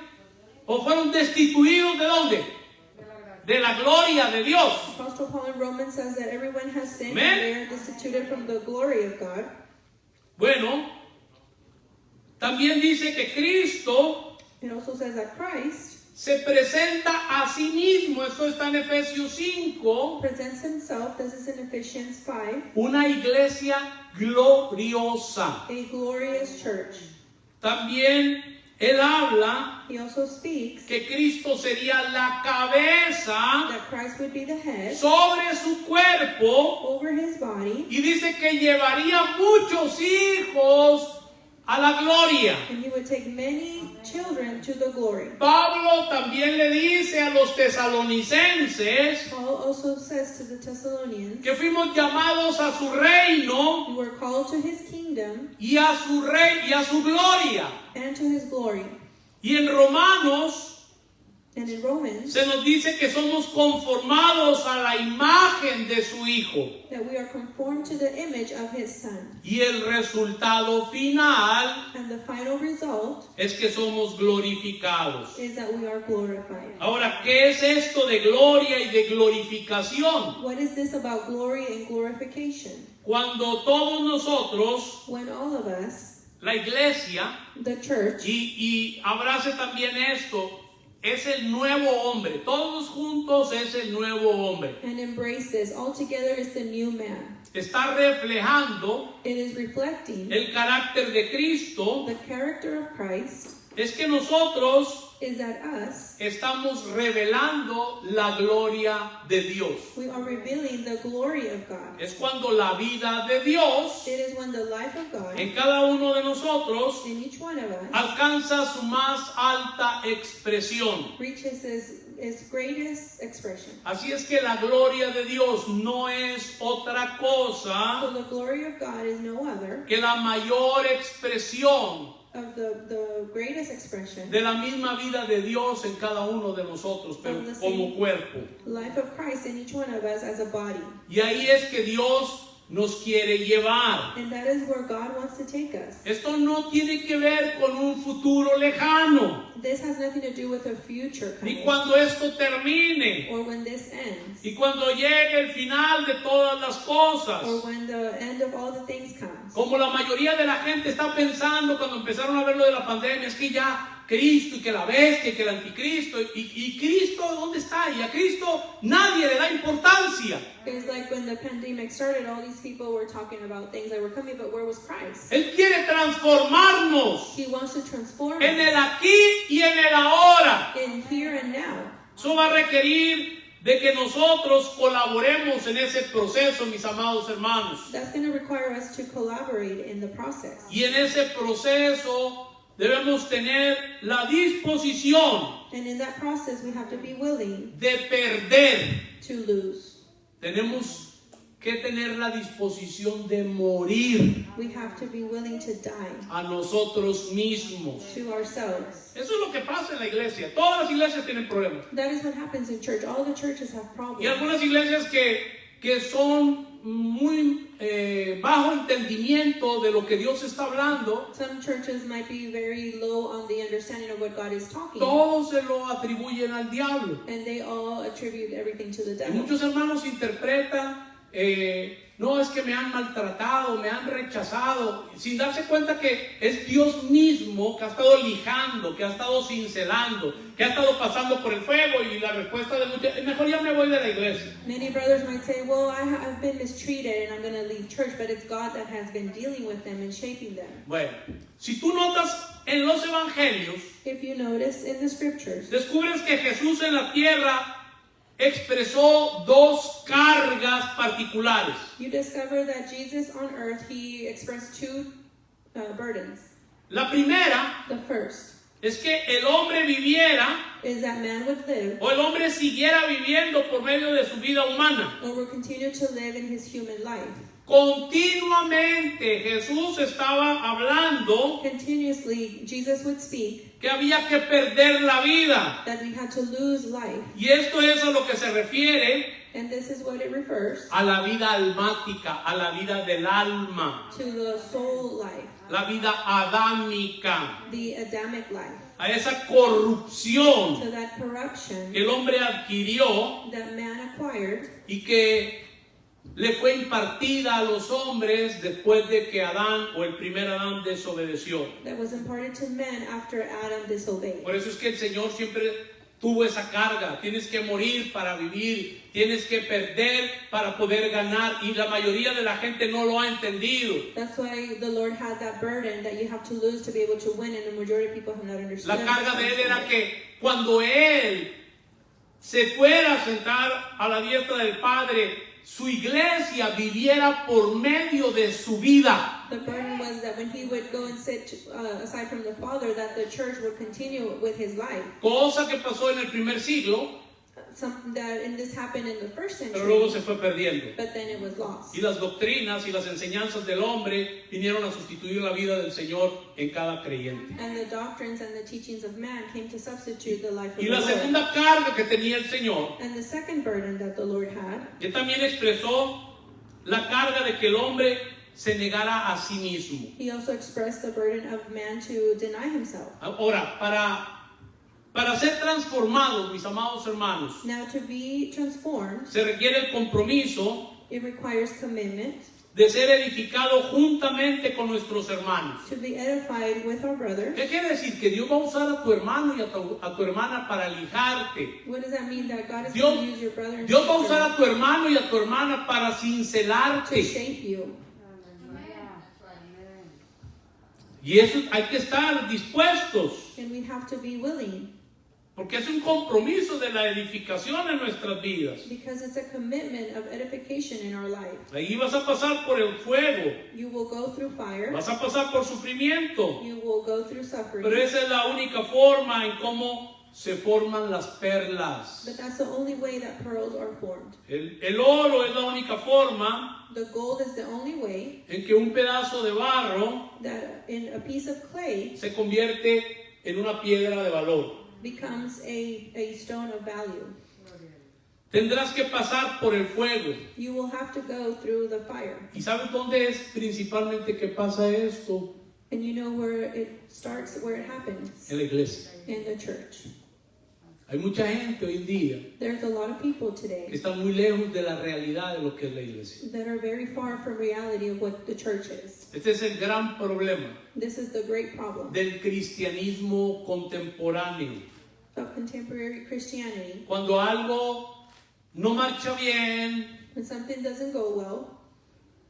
o fueron destituidos ¿de dónde? De la gloria de Dios. Apostle Paul in Romans says that everyone has sinned Amen. and they are destituted from the glory of God. Bueno, también dice que Cristo It also says that Christ se presenta a sí mismo, esto está en Efesios 5, presents himself, this is in Ephesians 5, una iglesia gloriosa. a glorious church. También él habla He also speaks que Cristo sería la cabeza that Christ would be the head sobre su cuerpo over his body, y dice que llevaría muchos hijos a la gloria. and he would take many children to the glory. Pablo también le dice a los tesalonicenses Paul also says to the Thessalonians, que fuimos llamados a su reino you were called to his kingdom y a su rey y a su gloria. and to his glory. Y en Romanos And in Romans, se nos dice que somos conformados a la imagen de su Hijo. that we are conformed to the image of his Son. Y el resultado final And the final result es que somos glorificados. is that we are glorified. Ahora, ¿qué es esto de gloria y de glorificación? What is this about glory and glorification? Cuando todos nosotros, When all of us, la iglesia, the church, y abrace también esto, es el nuevo hombre. Todos juntos es el nuevo hombre. and embrace this, all together is the new man. Está reflejando It is reflecting el carácter de Cristo. the character of Christ, Es que nosotros is that us, estamos revelando la gloria de Dios. we are revealing the glory of God. Es cuando la vida de Dios It is when the life of God en cada uno de nosotros in each one of us alcanza su más alta expresión. reaches its greatest expression. Así es que la gloria de Dios no es otra So cosa the glory of God is no other que la mayor expresión of the greatest expression, de la misma vida de Dios en cada uno de nosotros, pero como cuerpo. life of Christ in each one of us as a body. Y ahí es que Dios nos quiere llevar. And that is where God wants to take us. Esto no tiene que ver con un futuro lejano, This has nothing to do with a future ni coming cuando esto termine, or when this ends y cuando llegue el final de todas las cosas. or when the end of all the things comes. Como la mayoría de la gente está pensando cuando empezaron a ver lo de la pandemia, es que ya Cristo y que la bestia y que el anticristo y Cristo, ¿dónde está? Y a Cristo nadie le da importancia. It's like when the pandemic started, all these people were talking about things that were coming, but where was Christ? Él quiere transformarnos He wants to transform en el us aquí y en el ahora. in here and now. Eso va a requerir de que nosotros colaboremos en ese proceso, mis amados hermanos. That's going to require us to collaborate in the process. Y en ese proceso debemos tener la disposición And in that process, we have to be willing de perder. to lose. Tenemos que tener la disposición de morir We have to be willing to die a nosotros mismos. to ourselves. Eso es lo que pasa en la iglesia. Todas las iglesias tienen problemas. That is what happens in church. All the churches have Y problems. algunas iglesias que son muy bajo entendimiento de lo que Dios está hablando, Some churches might be very low on the understanding of what God is talking, todos se lo atribuyen al diablo. and they all attribute everything to the Y devil. muchos hermanos interpretan, no es que me han maltratado, me han rechazado, sin darse cuenta que es Dios mismo que ha estado lijando, que ha estado cincelando, que ha estado pasando por el fuego. Y la respuesta de muchos, mejor ya me voy de la iglesia. Many brothers might say, well, I've been mistreated and I'm going to leave church, but it's God that has been dealing with them and shaping them. Bueno, si tú notas en los evangelios, If you notice in the scriptures, descubres que Jesús en la tierra expresó dos cargas particulares. you discover that Jesus on earth, he expressed two burdens. La primera The first es que el hombre viviera is that man would live o el hombre siguiera viviendo por medio de su vida humana, or would continue to live in his human life Continuamente Jesús estaba hablando Continuously, Jesus would speak que había que perder la vida. that we had to lose life. Y esto es a lo que se refiere And this is what it refers a la vida almática, a la vida del alma, to the soul life, la vida adámica, the Adamic life, a esa corrupción to that corruption que el hombre adquirió that man acquired y que le fue impartida a los hombres después de que Adán o el primer Adán desobedeció. that was imparted to men after Adam disobeyed. Por eso es que el Señor siempre tuvo esa carga. Tienes que morir para vivir, tienes que perder para poder ganar, y la mayoría de la gente no lo ha entendido. That's why the Lord had that burden that you have to lose to be able to win, and the majority of people have not understood. La carga de él era que cuando él se fuera a sentar a la diestra del Padre, su iglesia viviera por medio de su vida. The burden was that when he would go and sit aside from the Father, that the church would continue with his life. Cosa que pasó en el primer siglo, Something that, and this happened in the first pero luego century, se fue perdiendo. but then it was lost. Y las doctrinas y las enseñanzas del hombre vinieron a sustituir la vida del Señor en cada creyente. And the doctrines and the teachings of man came to substitute the life of Y the la Lord. segunda carga que tenía el Señor, And the second burden that the Lord had, que también expresó la carga de que el hombre se negara a sí mismo. he also expressed the burden of man to deny himself. Ahora, para ser transformados, mis amados hermanos, Now, to be transformed, se requiere el compromiso it requires commitment de ser edificado juntamente con nuestros hermanos. to be edified with our brothers. ¿Qué quiere decir? Que Dios va a usar a tu hermano y a tu hermana para lijarte. What does that mean? That God is Dios, going to use your brother and Dios va a usar sister a tu hermano y a tu hermana para to cincelarte. shape you. Y eso hay que estar dispuestos, And we have to be willing, porque es un compromiso de la edificación en nuestras vidas. because it's a commitment of edification in our life. Ahí vas a pasar por el fuego, You will go through fire, vas a pasar por sufrimiento, you will go through suffering, pero esa es la única forma en cómo se forman las perlas. but that's the only way that pearls are formed. El oro es la única forma The gold is the only way en que un pedazo de barro that in a piece of clay se convierte en una piedra de valor. becomes a stone of value. Tendrás que pasar por el fuego. You will have to go through the fire. ¿Y sabes dónde es principalmente que pasa esto? And you know where it starts, where it happens? En la iglesia. In the church. Hay mucha gente hoy en día There's a lot of people que today están muy lejos de la realidad de lo que es la iglesia. that are very far from reality of what the church is. Este es el gran problema This is the great problem del cristianismo contemporáneo. of contemporary Christianity. Cuando algo no marcha bien When something doesn't go well,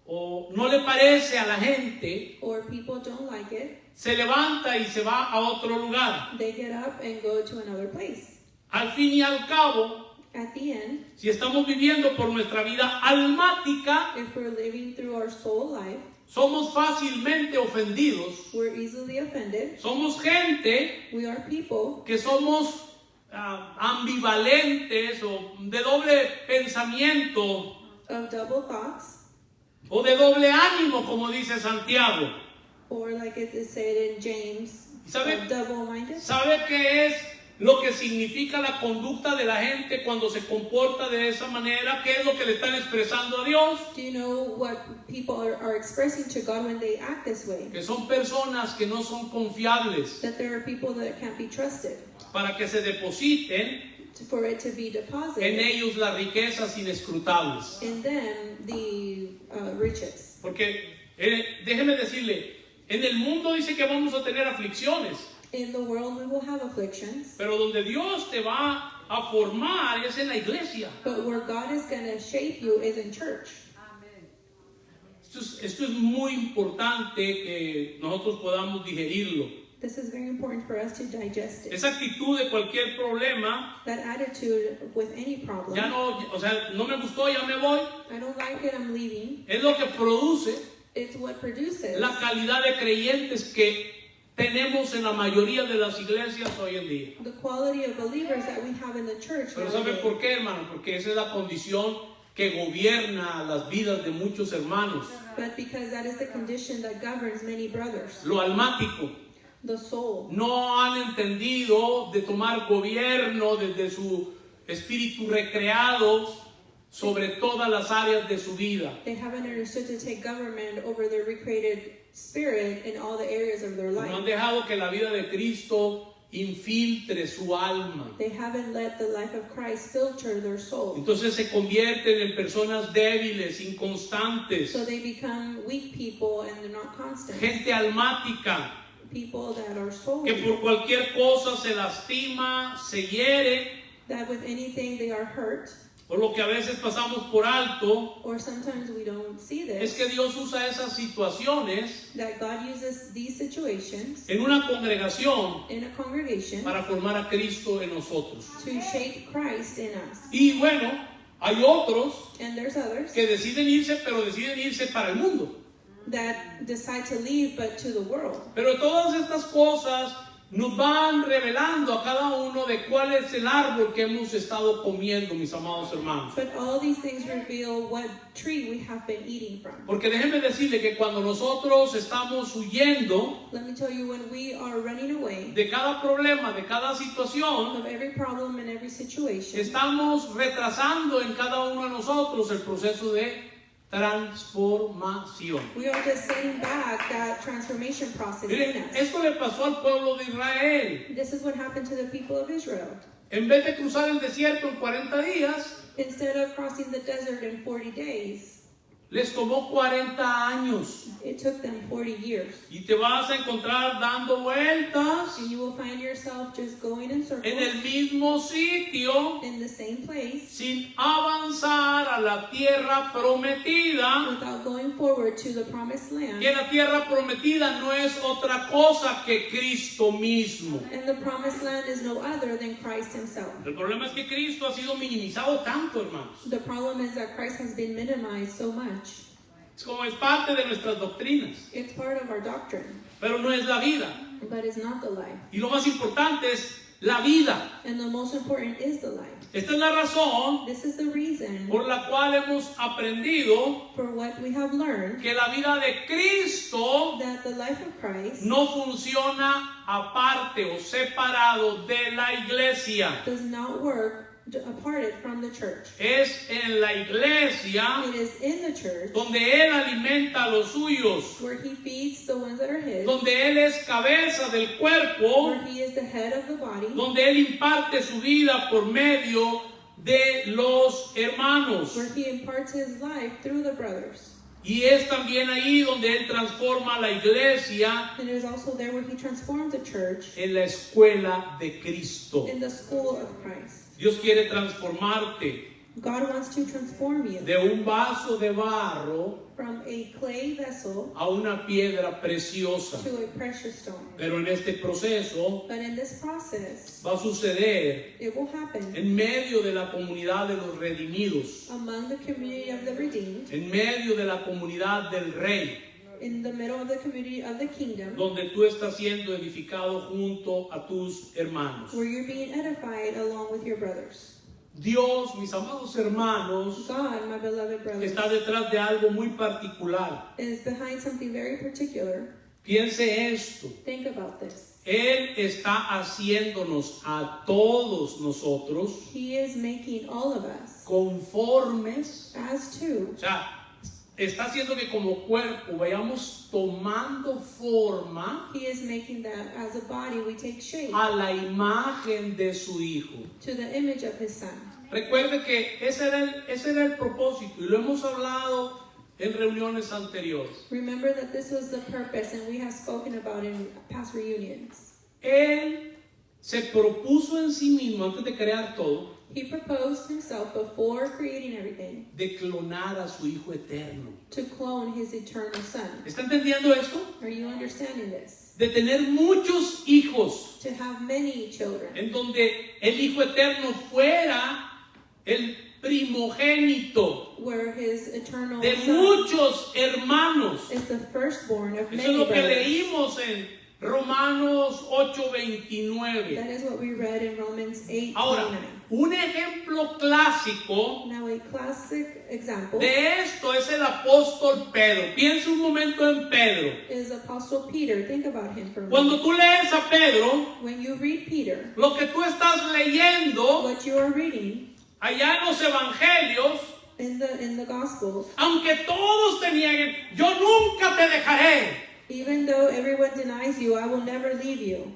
o no le parece a la gente, or people don't like it, se levanta y se va a otro lugar. they get up and go to another place. Al fin y al cabo, At the end, si estamos viviendo por nuestra vida almática, if we're living through our soul life, somos fácilmente ofendidos. we're easily offended. Somos gente We are people que somos ambivalentes o de doble pensamiento of double thoughts, o de doble ánimo, como dice Santiago. or like it is said in James, ¿Sabe? double-minded. ¿Sabe qué es lo que significa la conducta de la gente cuando se comporta de esa manera? ¿Qué es lo que le están expresando a Dios? Do you know what people are expressing to God when they act this way? Que son personas que no son confiables That there are people that can't be trusted para que se depositen for it to be en deposited ellos las riquezas inescrutables. in them the riches. Porque déjeme decirle, en el mundo dice que vamos a tener aflicciones, In the world we will have afflictions, pero donde Dios te va a formar es en la iglesia. but where God is going to shape you is in church. Esto es muy importante que nosotros podamos digerirlo. This is very important for us to digest it. Esa actitud de cualquier problema, That attitude with any problem, ya no, o sea, no me gustó, ya me voy, I don't like it, I'm leaving. es lo que produce It's what produces la calidad de creyentes que tenemos en la mayoría de las iglesias hoy en día. the quality of believers that we have in the church. Pero ¿saben nowadays. por qué, hermano? Porque esa es la condición que gobierna las vidas de muchos hermanos. but because that is the condition that governs many brothers. Lo almático. The soul. No han entendido de tomar gobierno desde su espíritu recreado sobre todas las áreas de su vida. They haven't understood to take government over their recreated spirit in all the areas of their No han life. dejado que la vida de Cristo infiltre su alma. They haven't let the life of Christ filter their soul. Entonces se convierten en personas débiles, inconstantes, So they become weak people and they're not constant. gente almática, People that are que soul. por cualquier cosa se lastima, se hiere, That with anything they are hurt. o lo que a veces pasamos por alto, Or sometimes we don't see es this. que Dios usa esas situaciones That God uses these situations en una congregación in a congregation para formar a Cristo en nosotros. to shape Christ in us. Y bueno, hay otros And there's others que deciden irse, pero deciden irse para el mundo. that decide to leave but to the world. Pero todas estas cosas nos van revelando a cada uno de cuál es el árbol que hemos estado comiendo, mis amados hermanos. But all these things reveal what tree we have been eating from. Porque déjenme decirle que cuando nosotros estamos huyendo Let me tell you, when we are running away de cada problema, de cada situación, of every problem and every situation, estamos retrasando en cada uno de nosotros el proceso de transformación. we are just setting back that transformation process in Miren, us. esto le pasó al pueblo de Israel. This is what happened to the people of Israel. En vez de cruzar el desierto en 40 días, Instead of crossing the desert in 40 days, les tomó 40 años. it took them 40 years. Y te vas a encontrar dando vueltas And you will find yourself just going in en circles el mismo sitio in the same place sin avanzar a la tierra prometida. without going forward to the promised land. Que la tierra prometida no es otra cosa que Cristo mismo. And the promised land is no other than Christ himself. El problema es que Cristo ha sido minimizado tanto, hermanos. The problem is that Christ has been minimized so much. Es como es parte de nuestras doctrinas, It's part of our doctrine, pero no es la vida. but it's not the life. Y lo más importante es la vida. And the most important is the life. Esta es la razón This is the reason por la cual hemos aprendido for what we have learned que la vida de Cristo that the life of Christ no funciona aparte o separado de la iglesia. does not work apart from the church. Es en la iglesia It is in the church donde Él alimenta a los suyos, where he feeds the ones that are his, donde Él es cabeza del cuerpo, where he is the head of the body, donde Él imparte su vida por medio de los hermanos. where he imparts his life through the brothers. Y es también ahí donde Él transforma la iglesia And it is also there where he transforms the church en la escuela de Cristo. in the school of Christ. Dios quiere transformarte God wants to transform you de un vaso de barro from a clay vessel a una piedra preciosa. to a precious stone. Pero en este proceso But in this process, va a suceder it will happen en medio de la comunidad de los redimidos, among the community of the redeemed, en medio de la comunidad del Rey, in the middle of the community of the kingdom, donde tú estás siendo edificado junto a tus hermanos. where you're being edified along with your brothers. Dios, mis amados hermanos, God, my beloved brothers, está detrás de algo muy particular. is behind something very particular. Piense esto. Think about this. Él está haciéndonos a todos nosotros He is making all of us conformes. as two. O sea, está haciendo que como cuerpo vayamos tomando forma He is making that as a body we take shape a la imagen de su Hijo. to the image of his son. Recuerde que ese era el propósito y lo hemos hablado en reuniones anteriores. Remember that this was the purpose, and we have spoken about in past reunions. Él se propuso en sí mismo, antes de crear todo, He proposed himself before creating everything de clonar a su Hijo eterno. to clone his eternal son. ¿Está entendiendo esto? Are you understanding this? De tener muchos hijos, To have many children, en donde el Hijo eterno fuera el primogénito where his eternal de son muchos hermanos. is the firstborn of Eso es many lo que brothers. leímos Romanos 8:29. That is what we read in Romans 8:29. Ahora, un ejemplo clásico Now a classic example de esto es el apóstol Pedro. Piensa un momento en Pedro. is Apostle Peter. Think about him for a Cuando moment. tú lees a Pedro, When you read Peter, lo que tú estás leyendo what you are reading allá en los evangelios, in the Gospels, aunque todos tenían, yo nunca te dejaré. even though everyone denies you, I will never leave you.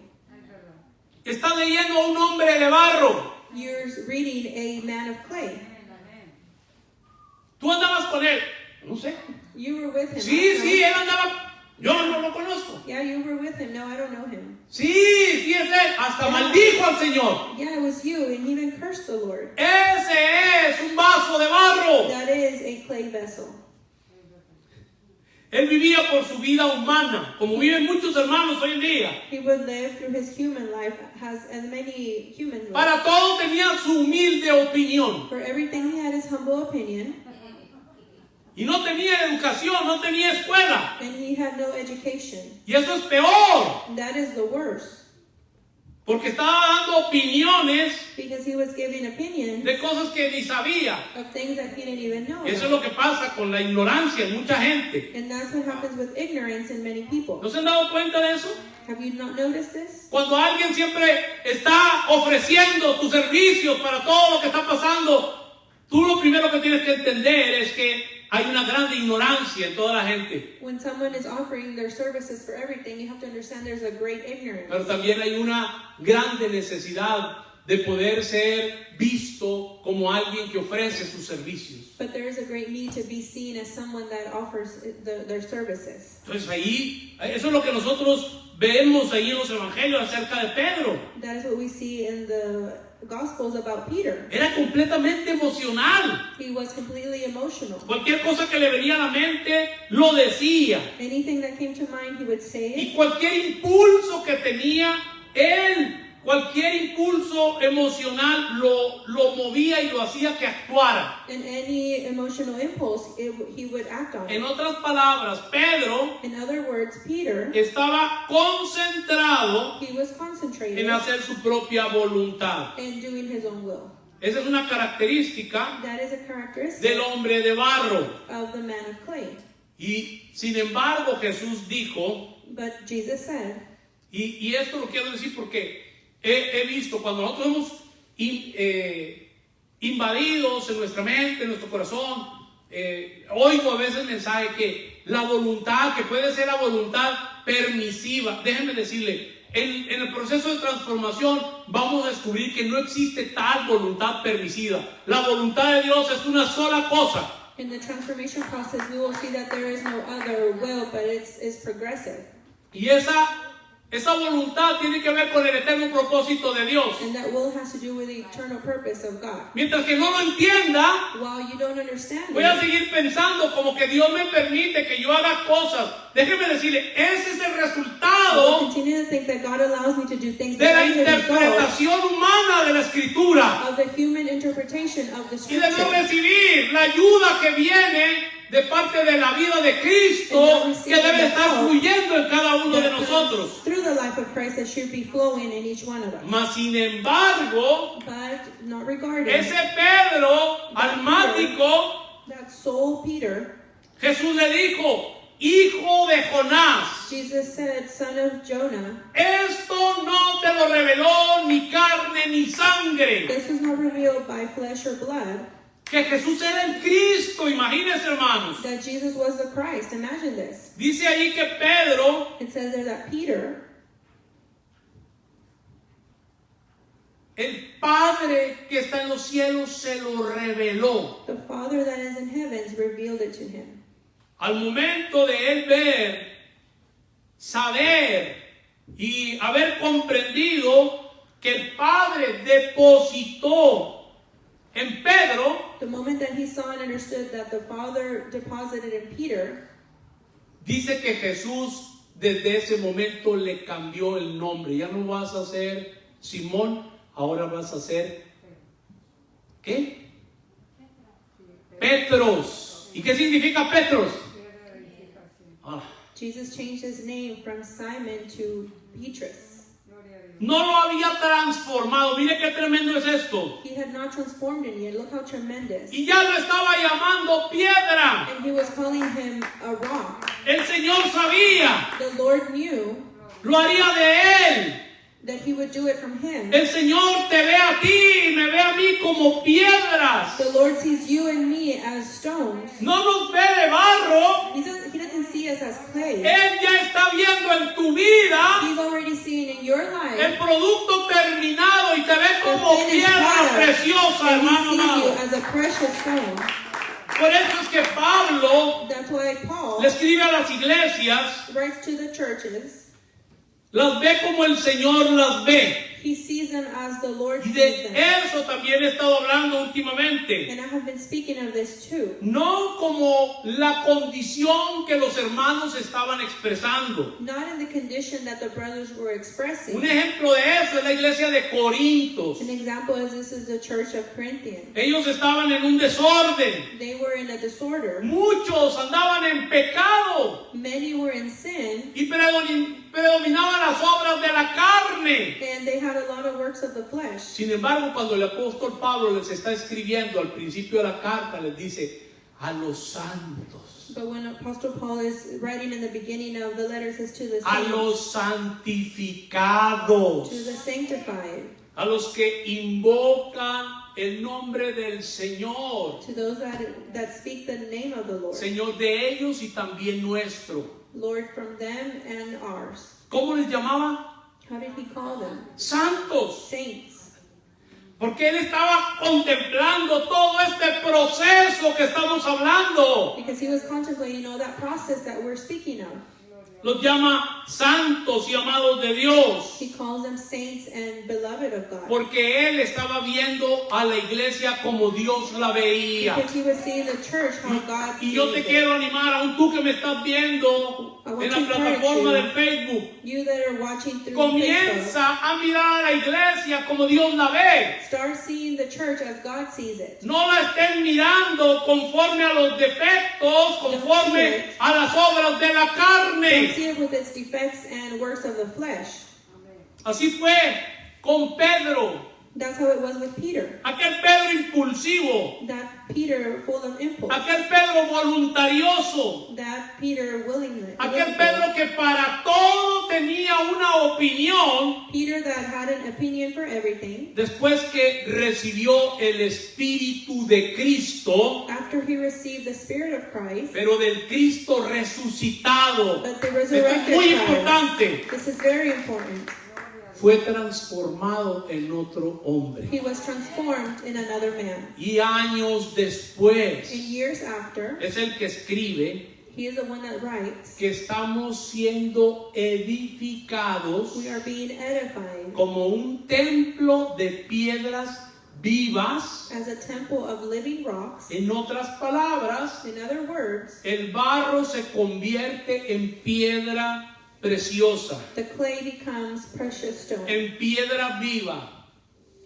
Está leyendo a un hombre de barro. You're reading a man of clay. Tú andabas con él. No sé. You were with him. Sí, I don't sí, know. él andaba. Yo no lo conozco. Yeah, you were with him. No, I don't know him. Sí, sí es él. Hasta maldijo al Señor. Yeah, it was you, and he even cursed the Lord. Ese es un vaso de barro. That is a clay vessel. Él vivía por su vida humana, como viven muchos hermanos hoy en día. He would live through his human life, as many humans live. Para todo tenía su humilde opinión. For everything, he had his humble opinion, Y no tenía educación, no tenía escuela. and he had no education. Y eso es peor, That is the worst, porque estaba dando opiniones because he was giving opinions de cosas que ni sabía. of things that he didn't even know. Eso es lo que pasa con la ignorancia en mucha gente. And that's what happens with ignorance in many people. ¿No se han dado cuenta de eso? Have you not noticed this? Cuando alguien siempre está ofreciendo tus servicios para todo lo que está pasando, tú lo primero que tienes que entender es que hay una grande ignorancia en toda la gente. When someone is offering their services for everything, you have to understand there's a great ignorance. Pero también hay una grande necesidad de poder ser visto como alguien que ofrece sus servicios. But there is a great need to be seen as someone that offers their services. Entonces ahí, eso es lo que nosotros vemos ahí en los evangelios acerca de Pedro. That is what we see in the Gospels about Peter. Era completamente emocional. He was completely emotional. Cualquier cosa que le venía a la mente, lo decía. Anything that came to mind, he would say Y it. cualquier impulso que tenía él, cualquier impulso emocional lo movía y lo hacía que actuara. And any emotional impulse, he would act on En it. otras palabras, Pedro In other words, Peter, estaba concentrado he was concentrated en hacer su propia voluntad. in doing his own will. Esa es una característica That is a characteristic del hombre de barro. of the man of clay. Y sin embargo Jesús dijo, But Jesus said, y esto lo quiero decir porque he visto cuando nosotros hemos invadidos en nuestra mente, en nuestro corazón, oigo a veces mensajes que la voluntad, que puede ser la voluntad permisiva. Déjenme decirle, en el proceso de transformación vamos a descubrir que no existe tal voluntad permisiva. La voluntad de Dios es una sola cosa. in the transformation process, we will see that there is no other will, but it's progressive. Y esa voluntad tiene que ver con el eterno propósito de Dios. And that will has to do with the eternal purpose of God. Mientras que no lo entienda, While you don't understand voy a it, seguir pensando como que Dios me permite que yo haga cosas. Déjeme decirle, ese es el I will resultado continue to think that God allows me to do things de la that is a result interpretación humana de la Escritura. of the human interpretation of the Y de no scripture. recibir la ayuda que viene de parte de la vida de Cristo, que debe estar fluyendo en cada uno de nosotros. Through the life of Christ that should be flowing in each one of us. Mas sin embargo, But not regarding ese Pedro almático, that soul Peter, Jesús le dijo, hijo de Jonás, Jesus said, son of Jonah, esto no te lo reveló ni carne ni sangre. this was not revealed by flesh or blood, Que Jesús era el Cristo, imagínense hermanos. that Jesus was the Christ. Imagine this. Dice allí que Pedro, It says there that Peter, el Padre que está en los cielos, se lo reveló. the Father that is in heavens, revealed it to him. Al momento de él ver, saber y haber comprendido que el Padre depositó en Pedro, The moment that he saw and understood that the Father deposited in Peter, dice que Jesús desde ese momento le cambió el nombre. Ya no vas a ser Simón, ahora vas a ser ¿qué? Petros. ¿Y qué significa Petros? Jesus changed his name from Simon to Petrus. No lo había transformado. Mire qué tremendo es esto. He had not transformed him yet. Look how tremendous. Y ya lo estaba llamando piedra. And he was calling him a rock. El Señor sabía, The Lord knew lo haría de él. that he would do it from him. El Señor te ve a ti y me ve a mí como piedras. The Lord sees you and me as stones. No nos ve de barro. He doesn't see us as clay. Él ya está viendo en tu vida He's already seen in your el life producto terminado y te ve the como finished piedra product, preciosa, and hermano he sees you amado. as a precious stone. Por eso es que Pablo That's why Paul le escribe a las iglesias, writes to the churches. las ve como el Señor las ve. He sees them as the Lord Y sees de them. eso también he estado hablando últimamente. And I have been speaking of this too. No como la condición que los hermanos estaban expresando. Not in the condition that the brothers were expressing. Un ejemplo de eso es la iglesia de Corintios. An example is this is the church of Corinthians. Ellos estaban en un desorden. They were in a disorder. Muchos andaban en pecado Many were in sin, y predominaban las obras de la carne. and they had a lot of works of the flesh. Sin embargo, cuando el apóstol Pablo les está escribiendo al principio de la carta, les dice a los santos, But when Apostle Paul is writing in the beginning of the letter, says to the a saints, los santificados, to the sanctified, a los que invocan el nombre del Señor, to those that speak the name of the Lord, Señor de ellos y también nuestro. Lord from them and ours. ¿Cómo les llamaba? How did he call them? Santos. Saints. Porque él estaba contemplando todo este proceso que estamos hablando. Because he was contemplating all that process that we're speaking of. Los llama santos y amados de Dios. He calls them saints and beloved of God. Porque él estaba viendo a la iglesia como Dios la veía. Because he was seeing the church how God Y yo te sees it. quiero animar, aún tú que me estás viendo en la plataforma de Facebook. You that are watching through Facebook, Comienza a mirar a la iglesia como Dios la ve. start seeing the church as God sees it. No la estén mirando conforme a los defectos, conforme a las obras de la Don't carne. see it with its defects and works of the flesh. Así fue con Pedro. That's how it was with Peter. Aquel Pedro impulsivo. That Peter full of impulse. Aquel Pedro voluntarioso. That Peter willingly. Aquel Pedro que para todo tenía una opinión. Peter that had an opinion for everything. Después que recibió el Espíritu de Cristo, After he received the Spirit of Christ. pero del Cristo resucitado. But the Esto es resurrected muy Christ. importante. This is very important. Fue transformado en otro hombre. He was transformed in another man. Y años después, And years after, es el que escribe he is the one that writes, que estamos siendo edificados we are being edified como un templo de piedras vivas. as a temple of living rocks. En otras palabras, In other words, el barro se convierte en piedra preciosa, the clay becomes precious stone, en piedra viva,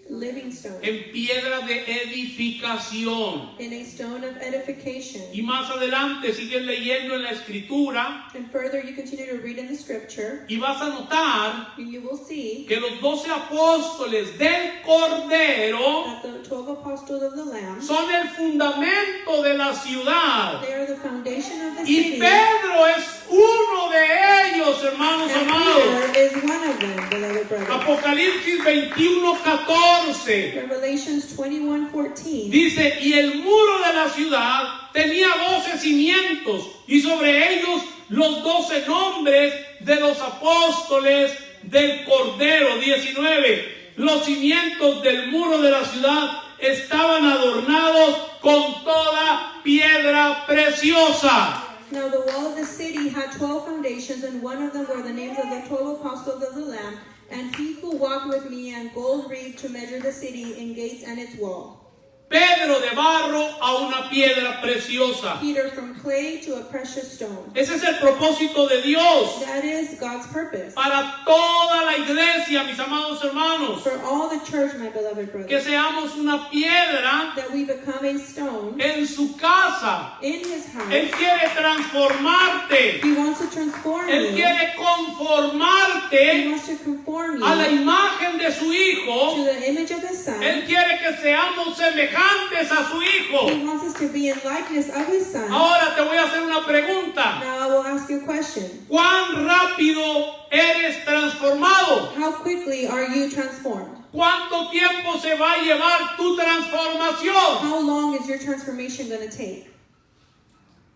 living stone, en piedra de edificación. in a stone of edification. Y más adelante sigues leyendo en la escritura And further, you continue to read in the scripture, y vas a notar and you will see que los 12 apóstoles del Cordero that the 12 apostles of the Lamb, son el fundamento de la ciudad. they are the foundation of the Y city. Pedro es uno de ellos, hermanos And amados. Peter is one of them, beloved brothers. Apocalipsis 21:14 Revelations 21:14. dice, y el muro de la ciudad tenía 12 cimientos, y sobre ellos los 12 nombres de los apóstoles del Cordero. 19. Los cimientos del muro de la ciudad estaban adornados con toda piedra preciosa. Now the wall of the city had 12 foundations, and one of them were the names of the 12 apostles of the Lamb. And he who walked with me in gold reed to measure the city in gates and its wall. Pedro de barro a una piedra preciosa. Peter from clay to a precious stone. Ese es el propósito de Dios That is God's purpose. para toda la iglesia, mis amados hermanos. For all the church, my beloved Que brothers, seamos una piedra that we become a stone en su casa. in his Él house. quiere transformarte. He wants to transform Él you. quiere He conformarte wants to conform a la you imagen de su to Hijo. the image of his Son. Él quiere que seamos semejantes a su Hijo. He wants us to be in likeness of his Son. Ahora te voy a hacer una pregunta. Now I will ask you a question. ¿Cuán rápido eres transformado? How quickly are you transformed? ¿Cuánto tiempo se va a llevar tu transformación? How long is your transformation going to take?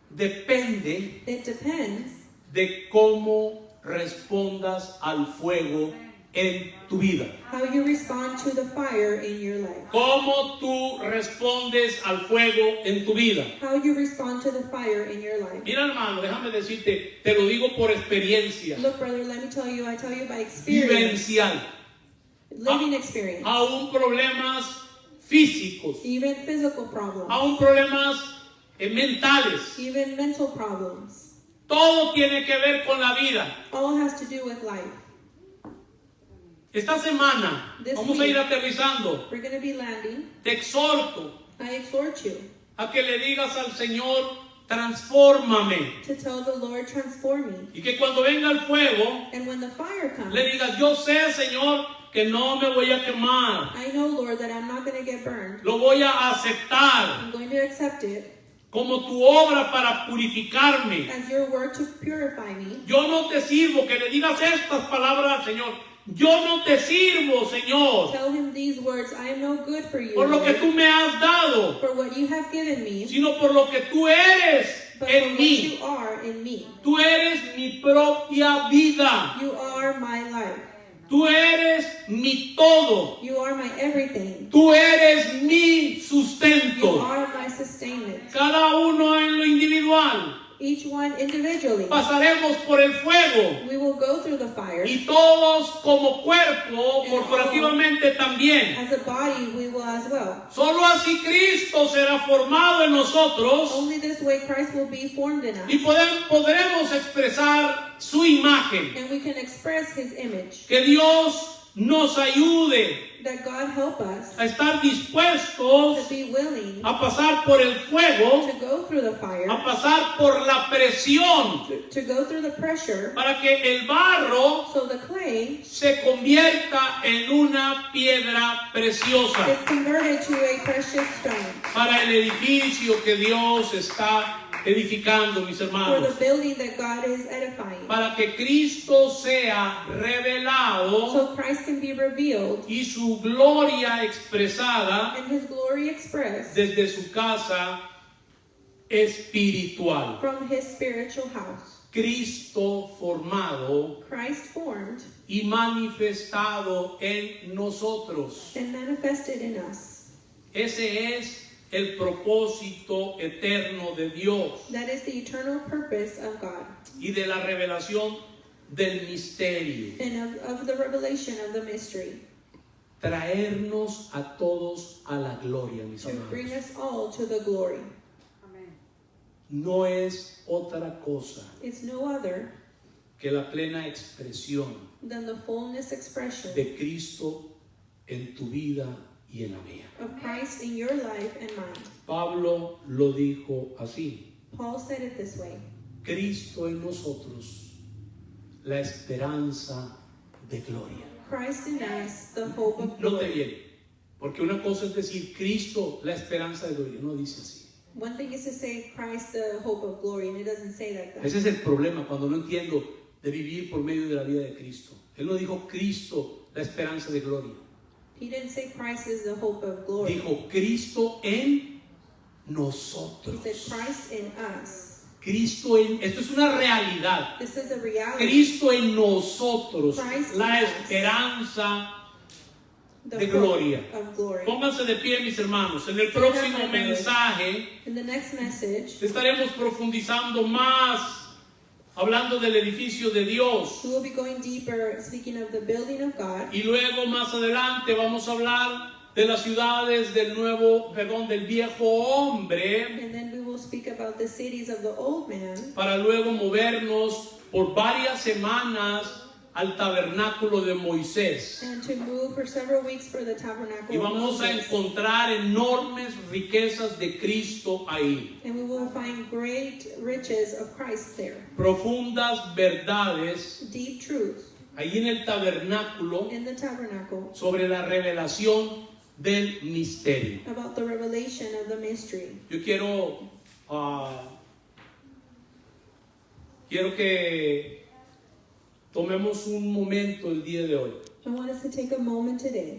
Depende It depends de cómo respondas al fuego en tu vida. how you respond to the fire in your life. ¿Cómo tú respondes al fuego en tu vida? How you respond to the fire in your life. Mira, hermano, déjame decirte, te lo digo por experiencia Look, brother, let me tell you, I tell you by experience, vivencial. living experience, Aún problemas físicos, even physical problems, aún problemas mentales. even mental problems. Todo tiene que ver con la vida. All has to do with life. Esta semana This vamos a week. ir aterrizando. We're going to be landing. Te exhorto I exhort you a que le digas al Señor, transfórmame. to tell the Lord, transform me. Y que cuando venga el fuego, And when the fire comes, le digas, yo sé, Señor, que no me voy a quemar. I know, Lord, that I'm not going to get burned. Lo voy a aceptar I'm going to accept it como tu obra para purificarme. as your word to purify me. Yo no te sirvo, que le digas estas palabras al Señor. Yo no te sirvo, Señor, Tell him these words, I am no good for you, por lo que Lord, tú me has dado, for what you have given me, sino por lo que tú eres but for en what mí. you are in me. Tú eres mi propia vida. You are my life. Tú eres mi todo. You are my everything. Tú eres mi You sustento. are my sustainment. Cada uno en lo individual. Each one individually. Pasaremos por el fuego. We will go through the fire. Y todos como cuerpo, corporativamente también. As a body, we will as well. Solo así Cristo será formado en nosotros Only this way Christ will be formed in y us. podremos expresar su imagen. And we can express his image. Que Dios nos ayude That God help us a estar to dispuestos be willing a pasar por el fuego, to go through the fire, a pasar por la presión, to go through the pressure, para que el barro so the clay se convierta en una piedra preciosa is converted to a precious stone para el edificio que Dios está edificando, mis for hermanos. the building that God is edifying. Para que Cristo sea revelado So Christ can be revealed y su gloria expresada and his glory expressed desde su casa espiritual. from his spiritual house. Cristo formado Christ formed y manifestado en nosotros. and manifested in us. Ese es el propósito eterno de Dios That is the eternal purpose of God y de la revelación del misterio. and of the revelation of the mystery, Traernos a todos a la gloria, mis to bring hermanos. us all to the glory. Amén. No es otra cosa It's no other que la plena expresión than the fullness expression de Cristo en tu vida y en la mía. of Christ in your life and mine. Pablo lo dijo así: Paul said it this way: Cristo en nosotros, la esperanza de gloria. Christ in us, the hope of Note glory. bien, porque una cosa es decir Cristo, la esperanza de gloria, no dice así. One thing is to say Christ, the hope of glory, and it doesn't say like that. Ese es el problema cuando no entiendo de vivir por medio de la vida de Cristo. Él no dijo Cristo, la esperanza de gloria. He didn't say Christ is the hope of glory. Dijo Cristo en He nosotros. said Christ in us. Cristo en, esto es una realidad. This is a reality. Cristo en nosotros, Christ la in us. esperanza The de hope gloria. of glory. Pónganse de pie, mis hermanos. En el próximo mensaje In the next message, estaremos profundizando más, hablando del edificio de Dios. we will be going deeper, speaking of the building of God. Y luego más adelante vamos a hablar de las ciudades del viejo hombre, And then we will speak about the cities of the old man, para luego movernos por varias semanas al tabernáculo de Moisés. and to move for several weeks for the tabernacle Y of vamos a Moses. encontrar enormes riquezas de Cristo ahí. And we will find great riches of Christ there. Profundas verdades Deep truths ahí en el tabernáculo in the tabernacle sobre la revelación del misterio. about the revelation of the mystery. Yo quiero que tomemos un momento el día de hoy I want us to take a moment today